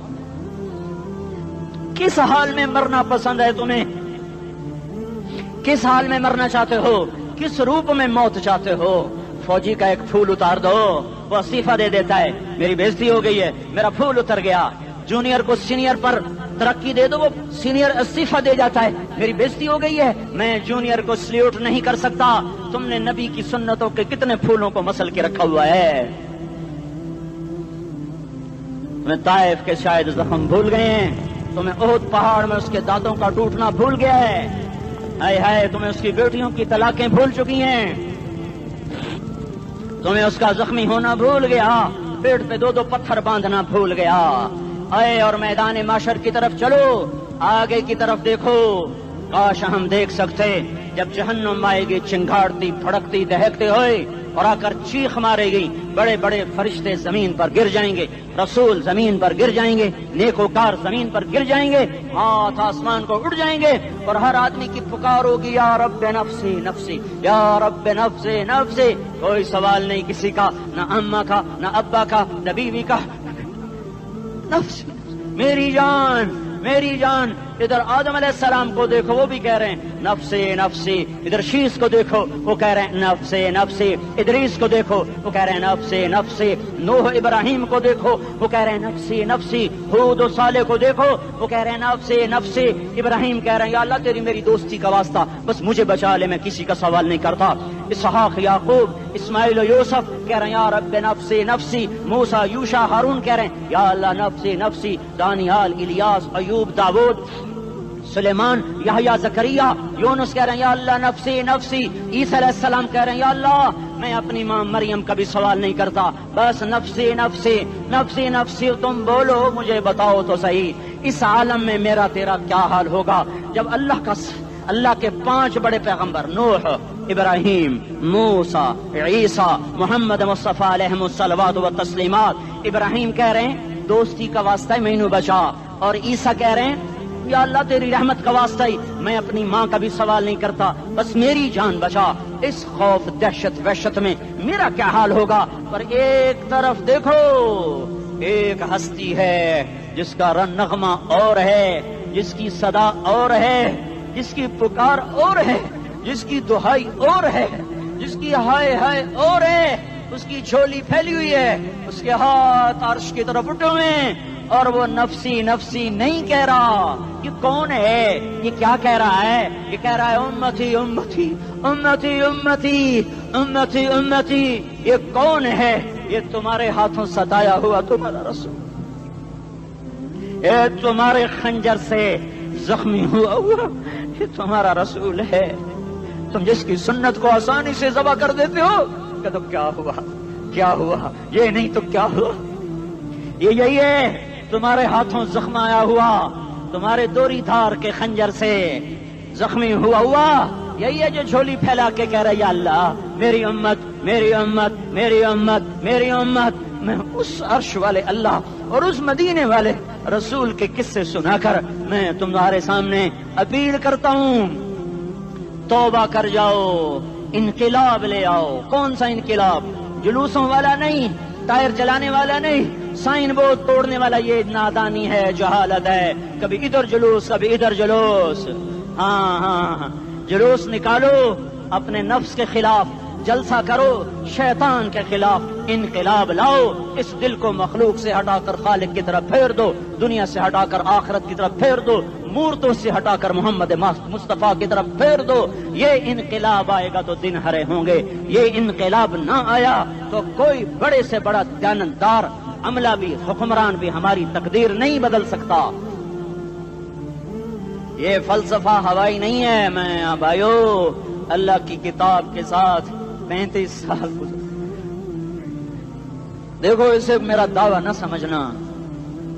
کس حال میں مرنا پسند ہے تمہیں؟ کس حال میں مرنا چاہتے ہو؟ کس روپ میں موت چاہتے ہو؟ فوجی کا ایک پھول اتار دو, وہ استعفیٰ دے دیتا ہے, میری بےزتی ہو گئی ہے, میرا پھول اتر گیا. جونیئر کو سینئر پر ترقی دے دو, وہ سینئر استعفیٰ دے جاتا ہے, میری بےزتی ہو گئی ہے, میں جونیئر کو سلیوٹ نہیں کر سکتا. تم نے نبی کی سنتوں کے کتنے پھولوں کو مسل کے رکھا ہوا ہے. تمہیں طائف کے شاید زخم بھول گئے ہیں, تمہیں احد پہاڑ میں اس کے دانتوں کا ٹوٹنا بھول گیا ہے. ہائے ہائے, تمہیں اس کی بیٹیوں کی طلاقیں بھول چکی ہیں, تمہیں اس کا زخمی ہونا بھول گیا, پیٹ پہ 2 پتھر باندھنا بھول گیا. آئے اور میدان معاشر کی طرف چلو, آگے کی طرف دیکھو. کاش ہم دیکھ سکتے جب جہنم آئے گی چنگاڑتی بھڑکتی دہکتے ہوئے اور آ کر چیخ مارے گی, بڑے بڑے فرشتے زمین پر گر جائیں گے, رسول زمین پر گر جائیں گے, نیکوکار زمین پر گر جائیں گے, ہاتھ آسمان کو اڑ جائیں گے, اور ہر آدمی کی پکار ہوگی یا رب نفسی نفسی, یا رب نفسی نفسی. کوئی سوال نہیں کسی کا, نہ اماں کا, نہ ابا کا, نہ بیوی کا, نفس میری جان میری جان. ادھر آدم علیہ السلام کو دیکھو وہ بھی کہہ رہے ہیں نفسی نفسی. ادھر شیس کو دیکھو وہ کہہ رہے ہیں نفسی نفسی. ادریس کو دیکھو وہ کہہ رہے ہیں نفسی نفسی. نوح ابراہیم کو دیکھو وہ کہہ رہے ہیں نفسی نفسی. ہود و صالح کو دیکھو وہ کہہ رہے ہیں نفسی نفسی. ابراہیم کہہ رہے ہیں یا اللہ تیری میری دوستی کا واسطہ بس مجھے بچا لے, میں کسی کا سوال نہیں کرتا. اسحاق یعقوب اسماعیل و یوسف کہہ رہے ہیں یا رب نفسی نفسی. موسیٰ یوشع ہارون کہہ رہے ہیں یا اللہ نفسی نفسی. دانیال الیاس ایوب داؤد سلیمان یحییٰ زکریا یونس کہہ رہے ہیں یا اللہ نفسی نفسی. عیسیٰ علیہ السلام کہہ رہے ہیں یا اللہ میں اپنی ماں مریم کا بھی سوال نہیں کرتا بس نفسی نفسی نفسی نفسی. تم بولو مجھے بتاؤ تو صحیح اس عالم میں میرا تیرا کیا حال ہوگا جب اللہ کے 5 بڑے پیغمبر نوح ابراہیم موسیٰ عیسیٰ محمد مصطفیٰ علیہ الصلوات و تسلیمات. ابراہیم کہہ رہے ہیں دوستی کا واسطہ ہے مینوں بچا, اور عیسیٰ کہہ رہے ہیں یا اللہ تیری رحمت کا واسطہ ہی میں اپنی ماں کا بھی سوال نہیں کرتا بس میری جان بچا. اس خوف دہشت وحشت میں میرا کیا حال ہوگا. پر ایک طرف دیکھو ایک ہستی ہے جس کا نغمہ اور ہے, جس کی صدا اور ہے, جس کی پکار اور ہے, جس کی دہائی اور ہے, جس کی ہائے ہائے اور ہے. اس کی جھولی پھیلی ہوئی ہے, اس کے ہاتھ عرش کی طرف اٹھے ہوئے ہیں, اور وہ نفسی نفسی نہیں کہہ رہا. یہ کون ہے؟ یہ کیا کہہ رہا ہے؟ یہ کہہ رہا ہے امتی امتی امتی امتی امتی امتی. یہ کون ہے؟ یہ تمہارے ہاتھوں ستایا ہوا تمہارا رسول, یہ تمہارے خنجر سے زخمی ہوا یہ تمہارا رسول ہے. تم جس کی سنت کو آسانی سے ذبح کر دیتے ہو کہ تو کیا ہوا کیا ہوا, یہ نہیں تو کیا ہوا. یہ یہی ہے تمہارے ہاتھوں زخم آیا ہوا, تمہارے دوری دھار کے خنجر سے زخمی ہوا. یہی ہے جو جھولی پھیلا کے کہہ رہا یا اللہ میری امت میری امت میری امت میری امت. میں اس عرش والے اللہ اور اس مدینے والے رسول کے قصے سنا کر میں تمہارے سامنے اپیل کرتا ہوں توبہ کر جاؤ, انقلاب لے آؤ. کون سا انقلاب؟ جلوسوں والا نہیں, ٹائر چلانے والا نہیں, سائن بورڈ توڑنے والا. یہ نادانی ہے, جہالت ہے. کبھی ادھر جلوس کبھی ادھر جلوس. ہاں جلوس نکالو اپنے نفس کے خلاف, جلسہ کرو شیطان کے خلاف, انقلاب لاؤ. اس دل کو مخلوق سے ہٹا کر خالق کی طرف پھیر دو, دنیا سے ہٹا کر آخرت کی طرف پھیر دو, مورتوں سے ہٹا کر محمد مصطفیٰ کی طرف پھیر دو. یہ انقلاب آئے گا تو دن ہرے ہوں گے. یہ انقلاب نہ آیا تو کوئی بڑے سے بڑا دیانتدار عملہ بھی حکمران بھی ہماری تقدیر نہیں بدل سکتا. یہ فلسفہ ہوائی نہیں ہے. میں بھائیو اللہ کی کتاب کے ساتھ 35 سال دیکھو, اسے میرا دعویٰ نہ سمجھنا.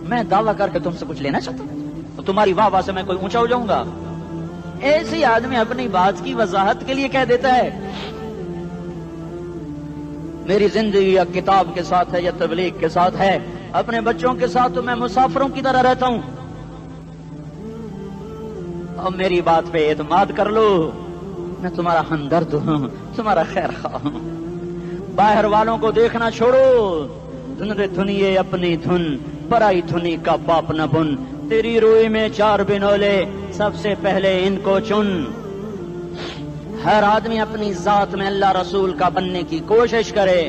میں دعویٰ کر کے تم سے کچھ لینا چاہتا ہوں تو تمہاری واہ واہ سے میں کوئی اونچا ہو جاؤں گا؟ ایسی آدمی اپنی بات کی وضاحت کے لیے کہہ دیتا ہے میری زندگی یا کتاب کے ساتھ ہے یا تبلیغ کے ساتھ ہے. اپنے بچوں کے ساتھ تو میں مسافروں کی طرح رہتا ہوں. اور میری بات پہ اعتماد کر لو, میں تمہارا ہمدرد ہوں, تمہارا خیر خواہ ہوں. باہر والوں کو دیکھنا چھوڑو, دھن رے دھنیے اپنی دھن, پرائی دھنی کا پاپ نہ بن. تیری روئی میں 4 بنولے, سب سے پہلے ان کو چن. ہر آدمی اپنی ذات میں اللہ رسول کا بننے کی کوشش کرے,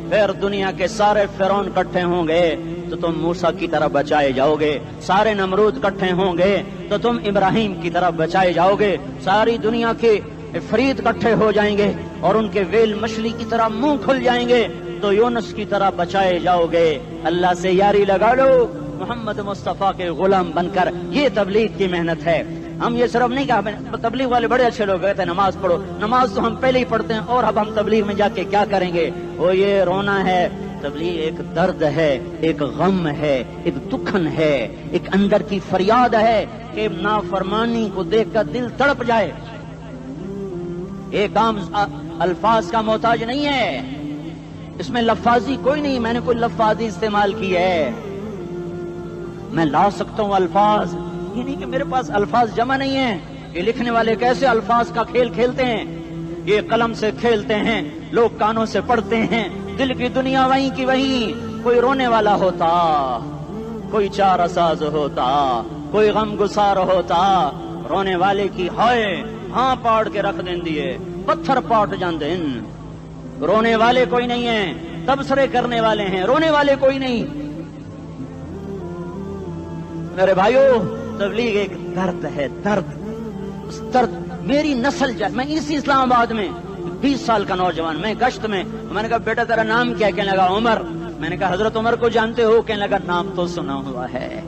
پھر دنیا کے سارے فرعون اکٹھے ہوں گے تو تم موسیٰ کی طرح بچائے جاؤ گے. سارے نمرود اکٹھے ہوں گے تو تم ابراہیم کی طرح بچائے جاؤ گے. ساری دنیا کے افریت اکٹھے ہو جائیں گے اور ان کے ویل مچھلی کی طرح منہ کھل جائیں گے تو یونس کی طرح بچائے جاؤ گے. اللہ سے یاری لگا لو محمد مصطفیٰ کے غلام بن کر. یہ تبلیغ کی محنت ہے. ہم یہ صرف نہیں کہا, تبلیغ والے بڑے اچھے لوگ کہتے ہیں نماز پڑھو. نماز تو ہم پہلے ہی پڑھتے ہیں, اور اب ہم تبلیغ میں جا کے کیا کریں گے؟ وہ یہ رونا ہے. تبلیغ ایک درد ہے, ایک غم ہے, ایک دکھن ہے, ایک اندر کی فریاد ہے کہ نافرمانی کو دیکھ کر دل تڑپ جائے. ایک عام الفاظ کا محتاج نہیں ہے, اس میں لفاظی کوئی نہیں. میں نے کوئی لفاظی استعمال کی ہے, میں لا سکتا ہوں الفاظ. یہ نہیں کہ میرے پاس الفاظ جمع نہیں ہیں. یہ لکھنے والے کیسے الفاظ کا کھیل کھیلتے ہیں, یہ قلم سے کھیلتے ہیں, لوگ کانوں سے پڑھتے ہیں, دل کی دنیا وہیں کی وہیں. کوئی رونے والا ہوتا, کوئی چارہ ساز ہوتا، کوئی غم گسار ہوتا، رونے والے کی ہائے ہاں پاڑ کے رکھ دیں دیے، پتھر پاٹ جاندے۔ رونے والے کوئی نہیں ہیں، تبصرے کرنے والے ہیں، رونے والے کوئی نہیں۔ میرے بھائیو، تبلیغ ایک درد ہے، درد، اس درد میری نسل جائے۔ میں اسی اسلام آباد میں 20 سال کا نوجوان، میں گشت میں نے کہا بیٹا تیرا نام کیا؟ کہنے لگا عمر۔ میں نے کہا حضرت عمر کو جانتے ہو؟ کہنے لگا نام تو سنا ہوا ہے۔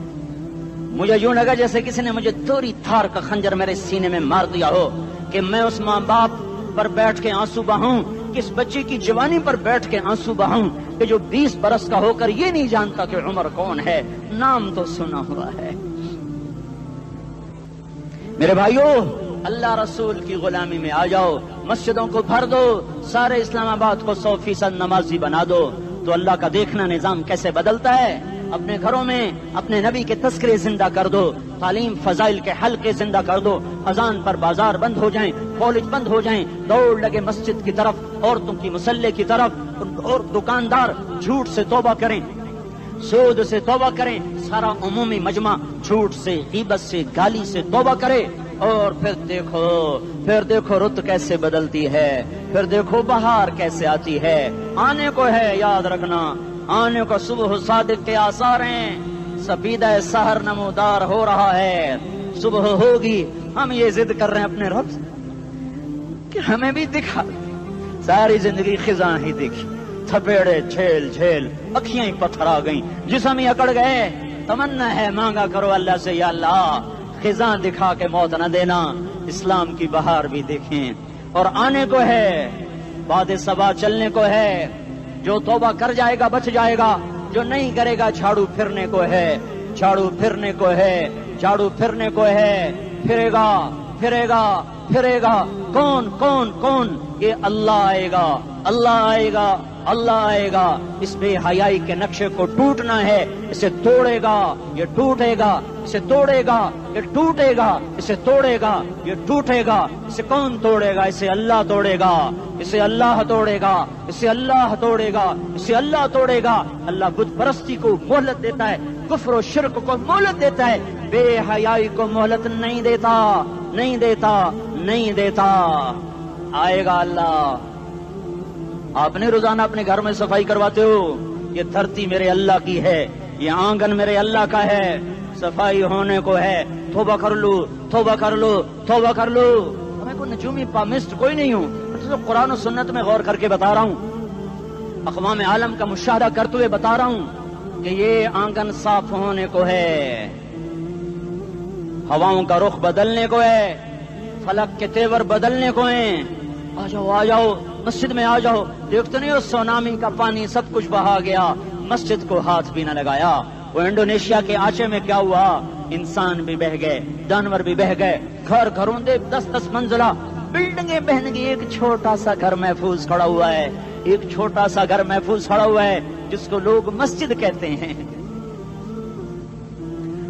مجھے یوں لگا جیسے کسی نے مجھے دوری تھار کا خنجر میرے سینے میں مار دیا ہو کہ میں اس ماں باپ پر بیٹھ کے آنسو بہاؤں، کس بچے کی جوانی پر بیٹھ کے آنسو بہاؤں کہ جو 20 برس کا ہو کر یہ نہیں جانتا کہ عمر کون ہے، نام تو سنا ہوا ہے۔ میرے بھائیو، اللہ رسول کی غلامی میں آ جاؤ، مسجدوں کو بھر دو، سارے اسلام آباد کو 100% نمازی بنا دو، تو اللہ کا دیکھنا نظام کیسے بدلتا ہے۔ اپنے گھروں میں اپنے نبی کے تذکرے زندہ کر دو، تعلیم فضائل کے حلقے زندہ کر دو، اذان پر بازار بند ہو جائیں، کالج بند ہو جائیں، دوڑ لگے مسجد کی طرف، عورتوں کی مسلح کی طرف، اور دکاندار جھوٹ سے توبہ کریں، سود سے توبہ کریں، سارا عمومی مجمع جھوٹ سے، غیبت سے، گالی سے توبہ کرے، اور پھر دیکھو رت کیسے بدلتی ہے، پھر دیکھو بہار کیسے آتی ہے۔ آنے کو ہے، یاد رکھنا، آنے کو صبح صادق کے آثار ہیں، سپیدہ سحر نمودار ہو رہا ہے، صبح ہوگی۔ ہم یہ ضد کر رہے ہیں اپنے رب کہ ہمیں بھی دکھا۔ ساری زندگی خزاں ہی دیکھی، تھپیڑے جھیل جھیل، اکھیاں ہی پتھر آ گئیں، جسم ہی اکڑ گئے۔ تمنا ہے مانگا کرو اللہ سے، یا اللہ خزاں دکھا کے موت نہ دینا، اسلام کی بہار بھی دیکھیں۔ اور آنے کو ہے، باد صبا چلنے کو ہے، جو توبہ کر جائے گا بچ جائے گا، جو نہیں کرے گا جھاڑو پھرنے کو ہے، جھاڑو پھرنے کو ہے، جھاڑو پھرنے کو ہے، پھرے گا پھرے گا پھرے گا۔ کون کون کون؟ یہ اللہ آئے گا، اللہ آئے گا، اللہ آئے گا۔ اس بے حیائی کے نقشے کو ٹوٹنا ہے، اسے توڑے گا، یہ ٹوٹے گا، اسے توڑے گا، یہ ٹوٹے گا، اسے توڑے گا، یہ ٹوٹے گا۔ اسے کون توڑے گا؟ اسے اللہ توڑے گا، اسے اللہ توڑے گا، اسے اللہ توڑے گا، اسے اللہ توڑے گا۔ اللہ بت پرستی کو مہلت دیتا ہے، کفر و شرک کو مہلت دیتا ہے، بے حیائی کو مہلت نہیں دیتا، نہیں دیتا، نہیں دیتا۔ آئے گا اللہ۔ آپ نے روزانہ اپنے گھر میں صفائی کرواتے ہو، یہ دھرتی میرے اللہ کی ہے، یہ آنگن میرے اللہ کا ہے، صفائی ہونے کو ہے، توبہ کر لو، توبہ کر لو، توبہ کر لو۔ میں کوئی نجومی پامسٹ کوئی نہیں ہوں، تو قرآن و سنت میں غور کر کے بتا رہا ہوں، اقوام عالم کا مشاہدہ کرتے ہوئے بتا رہا ہوں کہ یہ آنگن صاف ہونے کو ہے، ہواؤں کا رخ بدلنے کو ہے، فلک کے تیور بدلنے کو ہیں۔ آ جاؤ آ جاؤ، مسجد میں آ جاؤ۔ دیکھتے نہیں ہو سونامی کا پانی سب کچھ بہا گیا، مسجد کو ہاتھ بھی نہ لگایا۔ وہ انڈونیشیا کے آچے میں کیا ہوا؟ انسان بھی بہ گئے، جانور بھی بہ گئے، گھر گھروں دے 10-10 منزلہ بلڈنگیں بہن گئی، ایک چھوٹا سا گھر محفوظ کھڑا ہوا ہے، ایک چھوٹا سا گھر محفوظ کھڑا ہوا ہے جس کو لوگ مسجد کہتے ہیں۔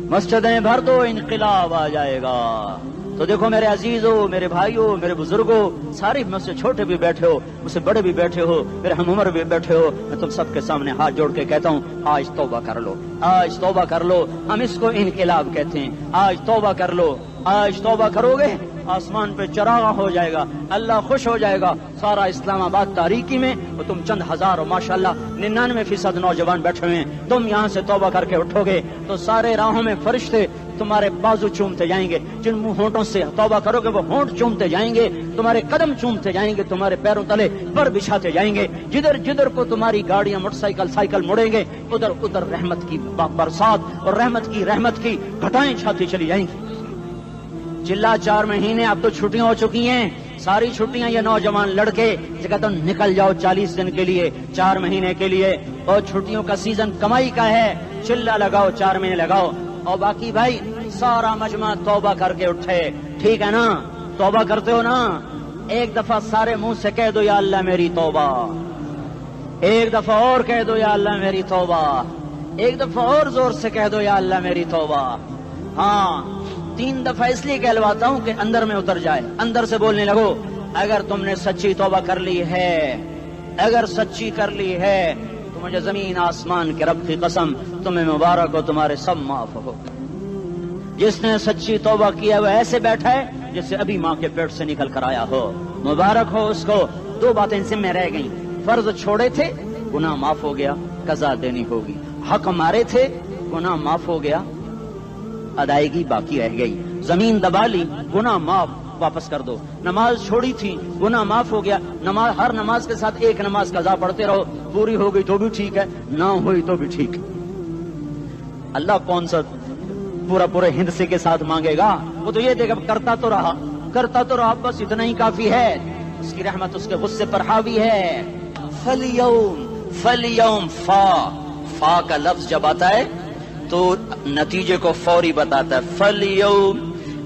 مسجدیں بھر دو، انقلاب آ جائے گا۔ تو دیکھو میرے عزیزو، میرے بھائیو، میرے بزرگوں، سارے مجھ سے چھوٹے بھی بیٹھے ہو، مجھ سے بڑے بھی بیٹھے ہو، میرے ہم عمر بھی بیٹھے ہو، میں تم سب کے سامنے ہاتھ جوڑ کے کہتا ہوں آج توبہ کر لو، آج توبہ کر لو۔ ہم اس کو انقلاب کہتے ہیں۔ آج توبہ کر لو، آج توبہ کرو گے، آسمان پہ چراغ ہو جائے گا، اللہ خوش ہو جائے گا۔ سارا اسلام آباد تاریکی میں، وہ تم چند ہزار اور ماشاءاللہ 99% نوجوان بیٹھے ہوئے ہیں، تم یہاں سے توبہ کر کے اٹھو گے تو سارے راہوں میں فرشتے تمہارے بازو چومتے جائیں گے، جن منہ ہونٹوں سے توبہ کرو گے وہ ہونٹ چومتے جائیں گے، تمہارے قدم چومتے جائیں گے، تمہارے پیروں تلے پر بچھاتے جائیں گے، جدھر جدھر کو تمہاری گاڑیاں موٹر سائیکل مڑیں گے، ادھر ادھر رحمت کی برسات اور رحمت کی گھٹائیں چھاتی چلی جائیں گی۔ چلا 4 مہینے، اب تو چھٹیاں ہو چکی ہیں، ساری چھٹیاں یہ نوجوان لڑکے جگہ تو نکل جاؤ 40 دن کے لیے، 4 مہینے کے لیے، اور چھٹیوں کا سیزن کمائی کا ہے، چلا لگاؤ، 4 مہینے لگاؤ، اور باقی بھائی سارا مجمع توبہ کر کے اٹھے، ٹھیک ہے نا؟ توبہ کرتے ہو نا؟ ایک دفعہ سارے منہ سے کہہ دو یا اللہ میری توبہ، ایک دفعہ اور کہہ دو یا اللہ میری توبہ، ایک دفعہ اور زور سے کہہ دو یا اللہ میری توبہ۔ ہاں 3 دفعہ اس لیے کہلواتا ہوں کہ اندر میں اتر جائے، اندر سے بولنے لگو۔ اگر تم نے سچی توبہ کر لی ہے، اگر سچی کر لی ہے تو مجھے زمین آسمان کے رب کی قسم تمہیں مبارک ہو، تمہارے سب معاف ہو۔ جس نے سچی توبہ کیا وہ ایسے بیٹھا ہے جس سے ابھی ماں کے پیٹ سے نکل کر آیا ہو، مبارک ہو اس کو۔ دو باتیں ذمہ رہ گئیں، فرض چھوڑے تھے گناہ معاف ہو گیا، قضا دینی ہوگی، حق مارے تھے گناہ معاف ہو گیا، ادائیگی باقی رہ گئی، زمین دبا لی گناہ معاف، واپس کر دو، نماز چھوڑی تھی گناہ معاف ہو گیا، نماز ہر نماز کے ساتھ ایک نماز قضا پڑھتے رہو، پوری ہو گئی تو بھی ٹھیک ہے، نہ ہوئی تو بھی ٹھیک۔ اللہ کون سا پورے ہند سے کے ساتھ مانگے گا؟ وہ تو یہ دیکھا کرتا تو رہا، بس اتنا ہی کافی ہے، اس کی رحمت اس کے غصے پر حاوی ہے۔ فَالْيَوْمِ فا کا لفظ جب آتا ہے تو نتیجے کو فوری بتاتا ہے، فَالْيَوْمِ،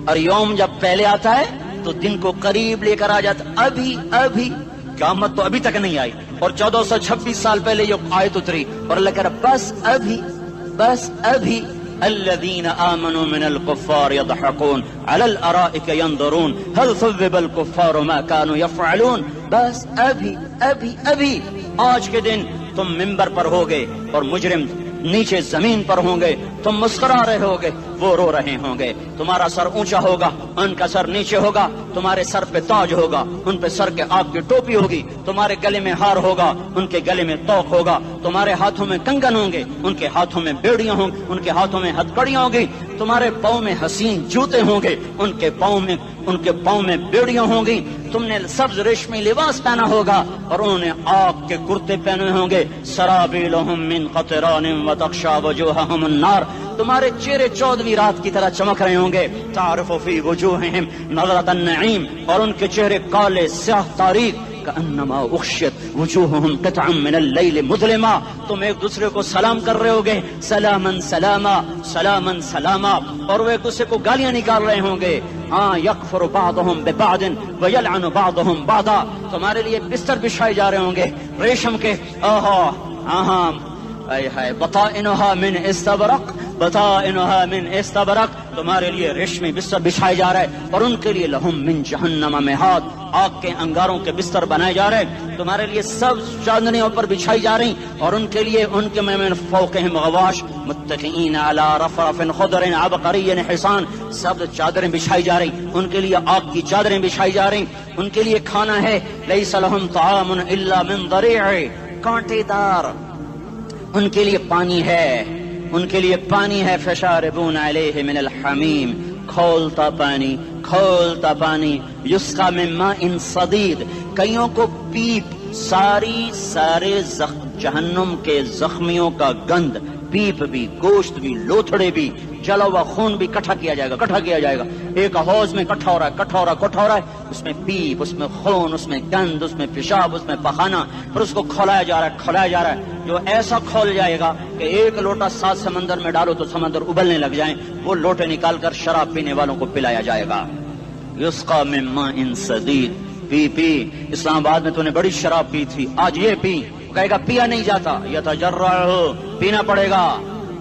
اور یوم جب پہلے آتا ہے تو دن کو قریب لے کر آ جاتا، ابھی قیامت تو ابھی تک نہیں آئی، اور 1426 سال پہلے یہ آیت اتری، اور اللہ کہہ رہا بس ابھی الذين آمنوا من الكفار يضحكون على الارائك ينظرون هل ثوب الكفار ما كانوا يفعلون، بس ابھی آج کے دن تم منبر پر ہوگے اور مجرم نیچے زمین پر ہوں گے، تم مسکرا رہے ہوگے، وہ رو رہے ہوں گے، تمہارا سر اونچا ہوگا، ان کا سر نیچے ہوگا، تمہارے سر پہ تاج ہوگا، ان پہ سر کے آپ کی ٹوپی ہوگی، تمہارے گلے میں ہار ہوگا، ان کے گلے میں توق ہوگا، تمہارے ہاتھوں میں کنگن ہوں گے، ان کے ہاتھوں میں بیڑیاں ہوں گی، ان کے ہاتھوں میں ہتھکڑیاں ہوں گی، تمہارے پاؤں میں حسین جوتے ہوں گے، ان کے پاؤں میں بیڑیاں ہوں گی، تم نے سبز ریشمی لباس پہنا ہوگا اور انہوں نے آگ کے کرتے پہنے ہوں گے، سرابیلہم من قطران وتغشا وجوہہم النار، تمہارے چہرے 14ویں رات کی طرح چمک رہے ہوں گے، تعرف فی وجوہہم نظرۃ النعیم، اور ان کے چہرے کالے سیاہ تاریک، کأنما اغشیت وجوہہم قطعا من اللیل مظلما، تم ایک دوسرے کو سلام کر رہے ہوگے، سلامن سلاما سلامن سلاما، اور وہ ایک دوسرے کو گالیاں نکال رہے ہوں گے، ہاں یکفر بعضہم ببعض ویلعن بعضہم بعضا، تمہارے لیے بستر بچھائے جا رہے ہوں گے ریشم کے، بطائنها من استبرق، بطائنها من استبرق، تمہارے لیے ریشمی بستر بچھائے جا رہے، اور ان کے لیے لہم من جہنم مہاد، آگ کے انگاروں کے بستر بنائے جا رہے، تمہارے لیے سب چاندنیوں پر بچھائی جا رہی، اور ان کے لیے ان کے من فوقہم غواش متکئین علی رفرف خضر عبقری حصان، سب چادریں بچھائی جا رہی، ان کے لیے آگ کی چادریں بچھائی جا رہی، ان کے لیے کھانا ہے، لیس لہم طعام الا من ضریع، کانٹے دار، ان کے لیے پانی ہے، فشاربون علیہ من الحمیم، کھولتا پانی، یسقا من ماء صدید، کئیوں کو پیپ، سارے جہنم کے زخمیوں کا گند، پیپ بھی، گوشت بھی، لوتھڑے بھی، جلا ہوا خون بھی اکٹھا کیا جائے گا، ایک حوض میں اکٹھا ہو رہا ہے، اس میں پیپ، اس میں خون، اس میں گند، اس میں پیشاب، اس میں پخانہ، پھر اس کو کھولایا جا رہا ہے، جو ایسا کھول جائے گا کہ ایک لوٹا 7 سمندر میں ڈالو تو سمندر ابلنے لگ جائیں، وہ لوٹے نکال کر شراب پینے والوں کو پلایا جائے گا، یسقا من ماء صدید، پی، اسلام آباد میں تو نے بڑی شراب پی تھی، آج یہ پی، کہے گا پیا نہیں جاتا، یتجرعہ، پینا پڑے گا،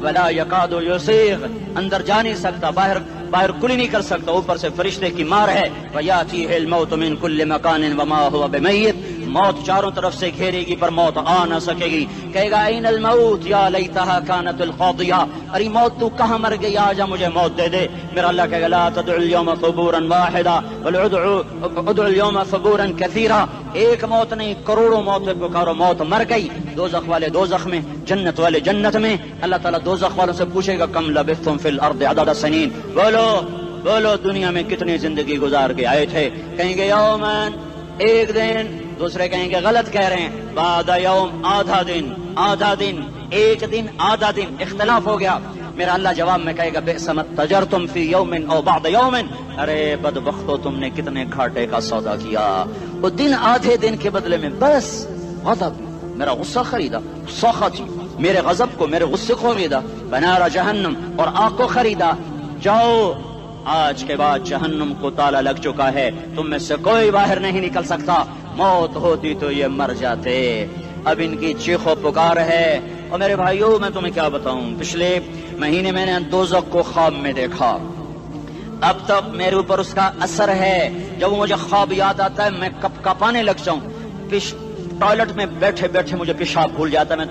ولا یکاد یسیغ، اندر جا نہیں سکتا، باہر کلی نہیں کر سکتا، اوپر سے فرشتے کی مار ہے، ویاتیہ الموت من کل مکان وما هو بمیت، موت چاروں طرف سے گھیرے گی پر موت آ نہ سکے گی، کہے گا این الموت یا لیتہا کانت القاضیہ، ارے موت تو کہاں مر گئی، آجا مجھے موت دے دے، میرا اللہ کہے گا لا تدعو اليوم ثبورا واحدا بل ادعو اليوم ثبورا کثیرا، ایک موت نہیں کروڑوں موت پکارو، موت مر گئی، دوزخ والے دوزخ میں، جنت والے جنت میں، اللہ تعالیٰ دوزخ والوں سے پوچھے گا کم لبثتم فی الارض عدد سنین، بولو دنیا میں کتنی زندگی گزار کے آئے تھے، کہیں گے یومن، ایک دن، دوسرے کہیں گے غلط کہہ رہے ہیں، بعد یوم، آدھا دن، ایک دن، آدھا دن، اختلاف ہو گیا، میرا اللہ جواب میں کہے گا بئس ما تجرتم فی یوم او بعد یوم، ارے بدبختو تم نے کتنے گھاٹے کا سودا کیا، وہ دن آدھے دن کے بدلے میں بس غضب، میرا غصہ خریدا، سخطی، میرے غضب کو، میرے غصے کو خریدا، بنارا جہنم، اور آگ کو خریدا، جاؤ آج کے بعد جہنم کو تالا لگ چکا ہے، تم میں سے کوئی باہر نہیں نکل سکتا، موت ہوتی تو یہ مر جاتے، اب ان کی چیخ و پکار ہے، اور میرے بھائیوں میں تمہیں کیا بتاؤں، پچھلے مہینے میں نے دوزخ کو خواب میں دیکھا، اب تک میرے اوپر اس کا اثر ہے، جب مجھے خواب یاد آتا ہے میں کپ کپانے لگ جاؤں، ٹوائلٹ میں بیٹھے بیٹھے مجھے پیشاب بھول جاتا ہے.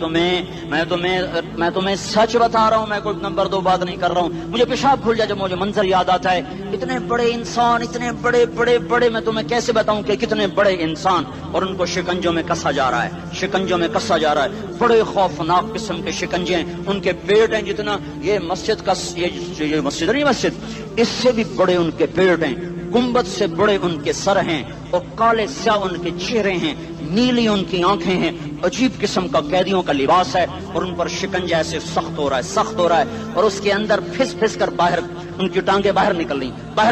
میں تمہیں سچ بتا رہا ہوں, میں کوئی نمبر 2 بات نہیں کر رہا ہوں. مجھے پیشاب بھول جاتا, جب مجھے منظر یاد آتا ہے. اتنے بڑے انسان, اتنے بڑے بڑے بڑے, میں تمہیں کیسے بتاؤں کہ کتنے بڑے انسان, اور ان کو شکنجوں میں کسا جا رہا ہے, شکنجوں میں کسا جا رہا ہے. بڑے خوفناک قسم کے شکنجے ہیں. ان کے پیٹ ہیں جتنا یہ مسجد کا, یہ مسجد نہیں, مسجد اس سے بھی بڑے ان کے پیٹ ہیں. گنبد سے بڑے ان کے سر ہیں, اور کالے سیاہ ان کے چہرے ہیں, نیلی ان کی آنکھیں ہیں. عجیب قسم کا قیدیوں کا لباس ہے, اور ان پر شکنجہ ایسے سخت ہو رہا ہے, سخت ہو رہا ہے. اور اس کے اندر پھس پھس کر باہر ان کی ٹانگیں باہر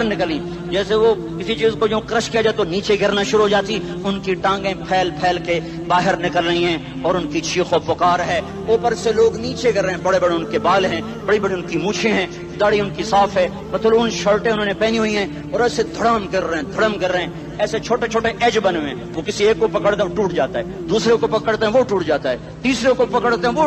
نکلی, جیسے وہ کسی چیز کو جو کرش کیا جائے تو نیچے گرنا شروع ہو جاتی. ان کی ٹانگیں پھیل پھیل کے باہر نکل رہی ہیں, اور ان کی چیخ و پکار ہے. اوپر سے لوگ نیچے گر رہے ہیں, بڑے بڑے ان کے بال ہیں, بڑی بڑی ان کی مونچھیں ہیں, داڑھی ان کی صاف ہے, پتلون شرٹیں انہوں نے پہنی ہوئی ہیں, اور ایسے دھڑام کر رہے ہیں. ایسے چھوٹے چھوٹے ایج بنے ہوئے ہیں. وہ کسی ایک کو پکڑتے ہیں وہ ٹوٹ جاتا ہے, دوسرے کو پکڑتے ہیں وہ ٹوٹ جاتا ہے, تیسرے کو پکڑتے ہیں وہ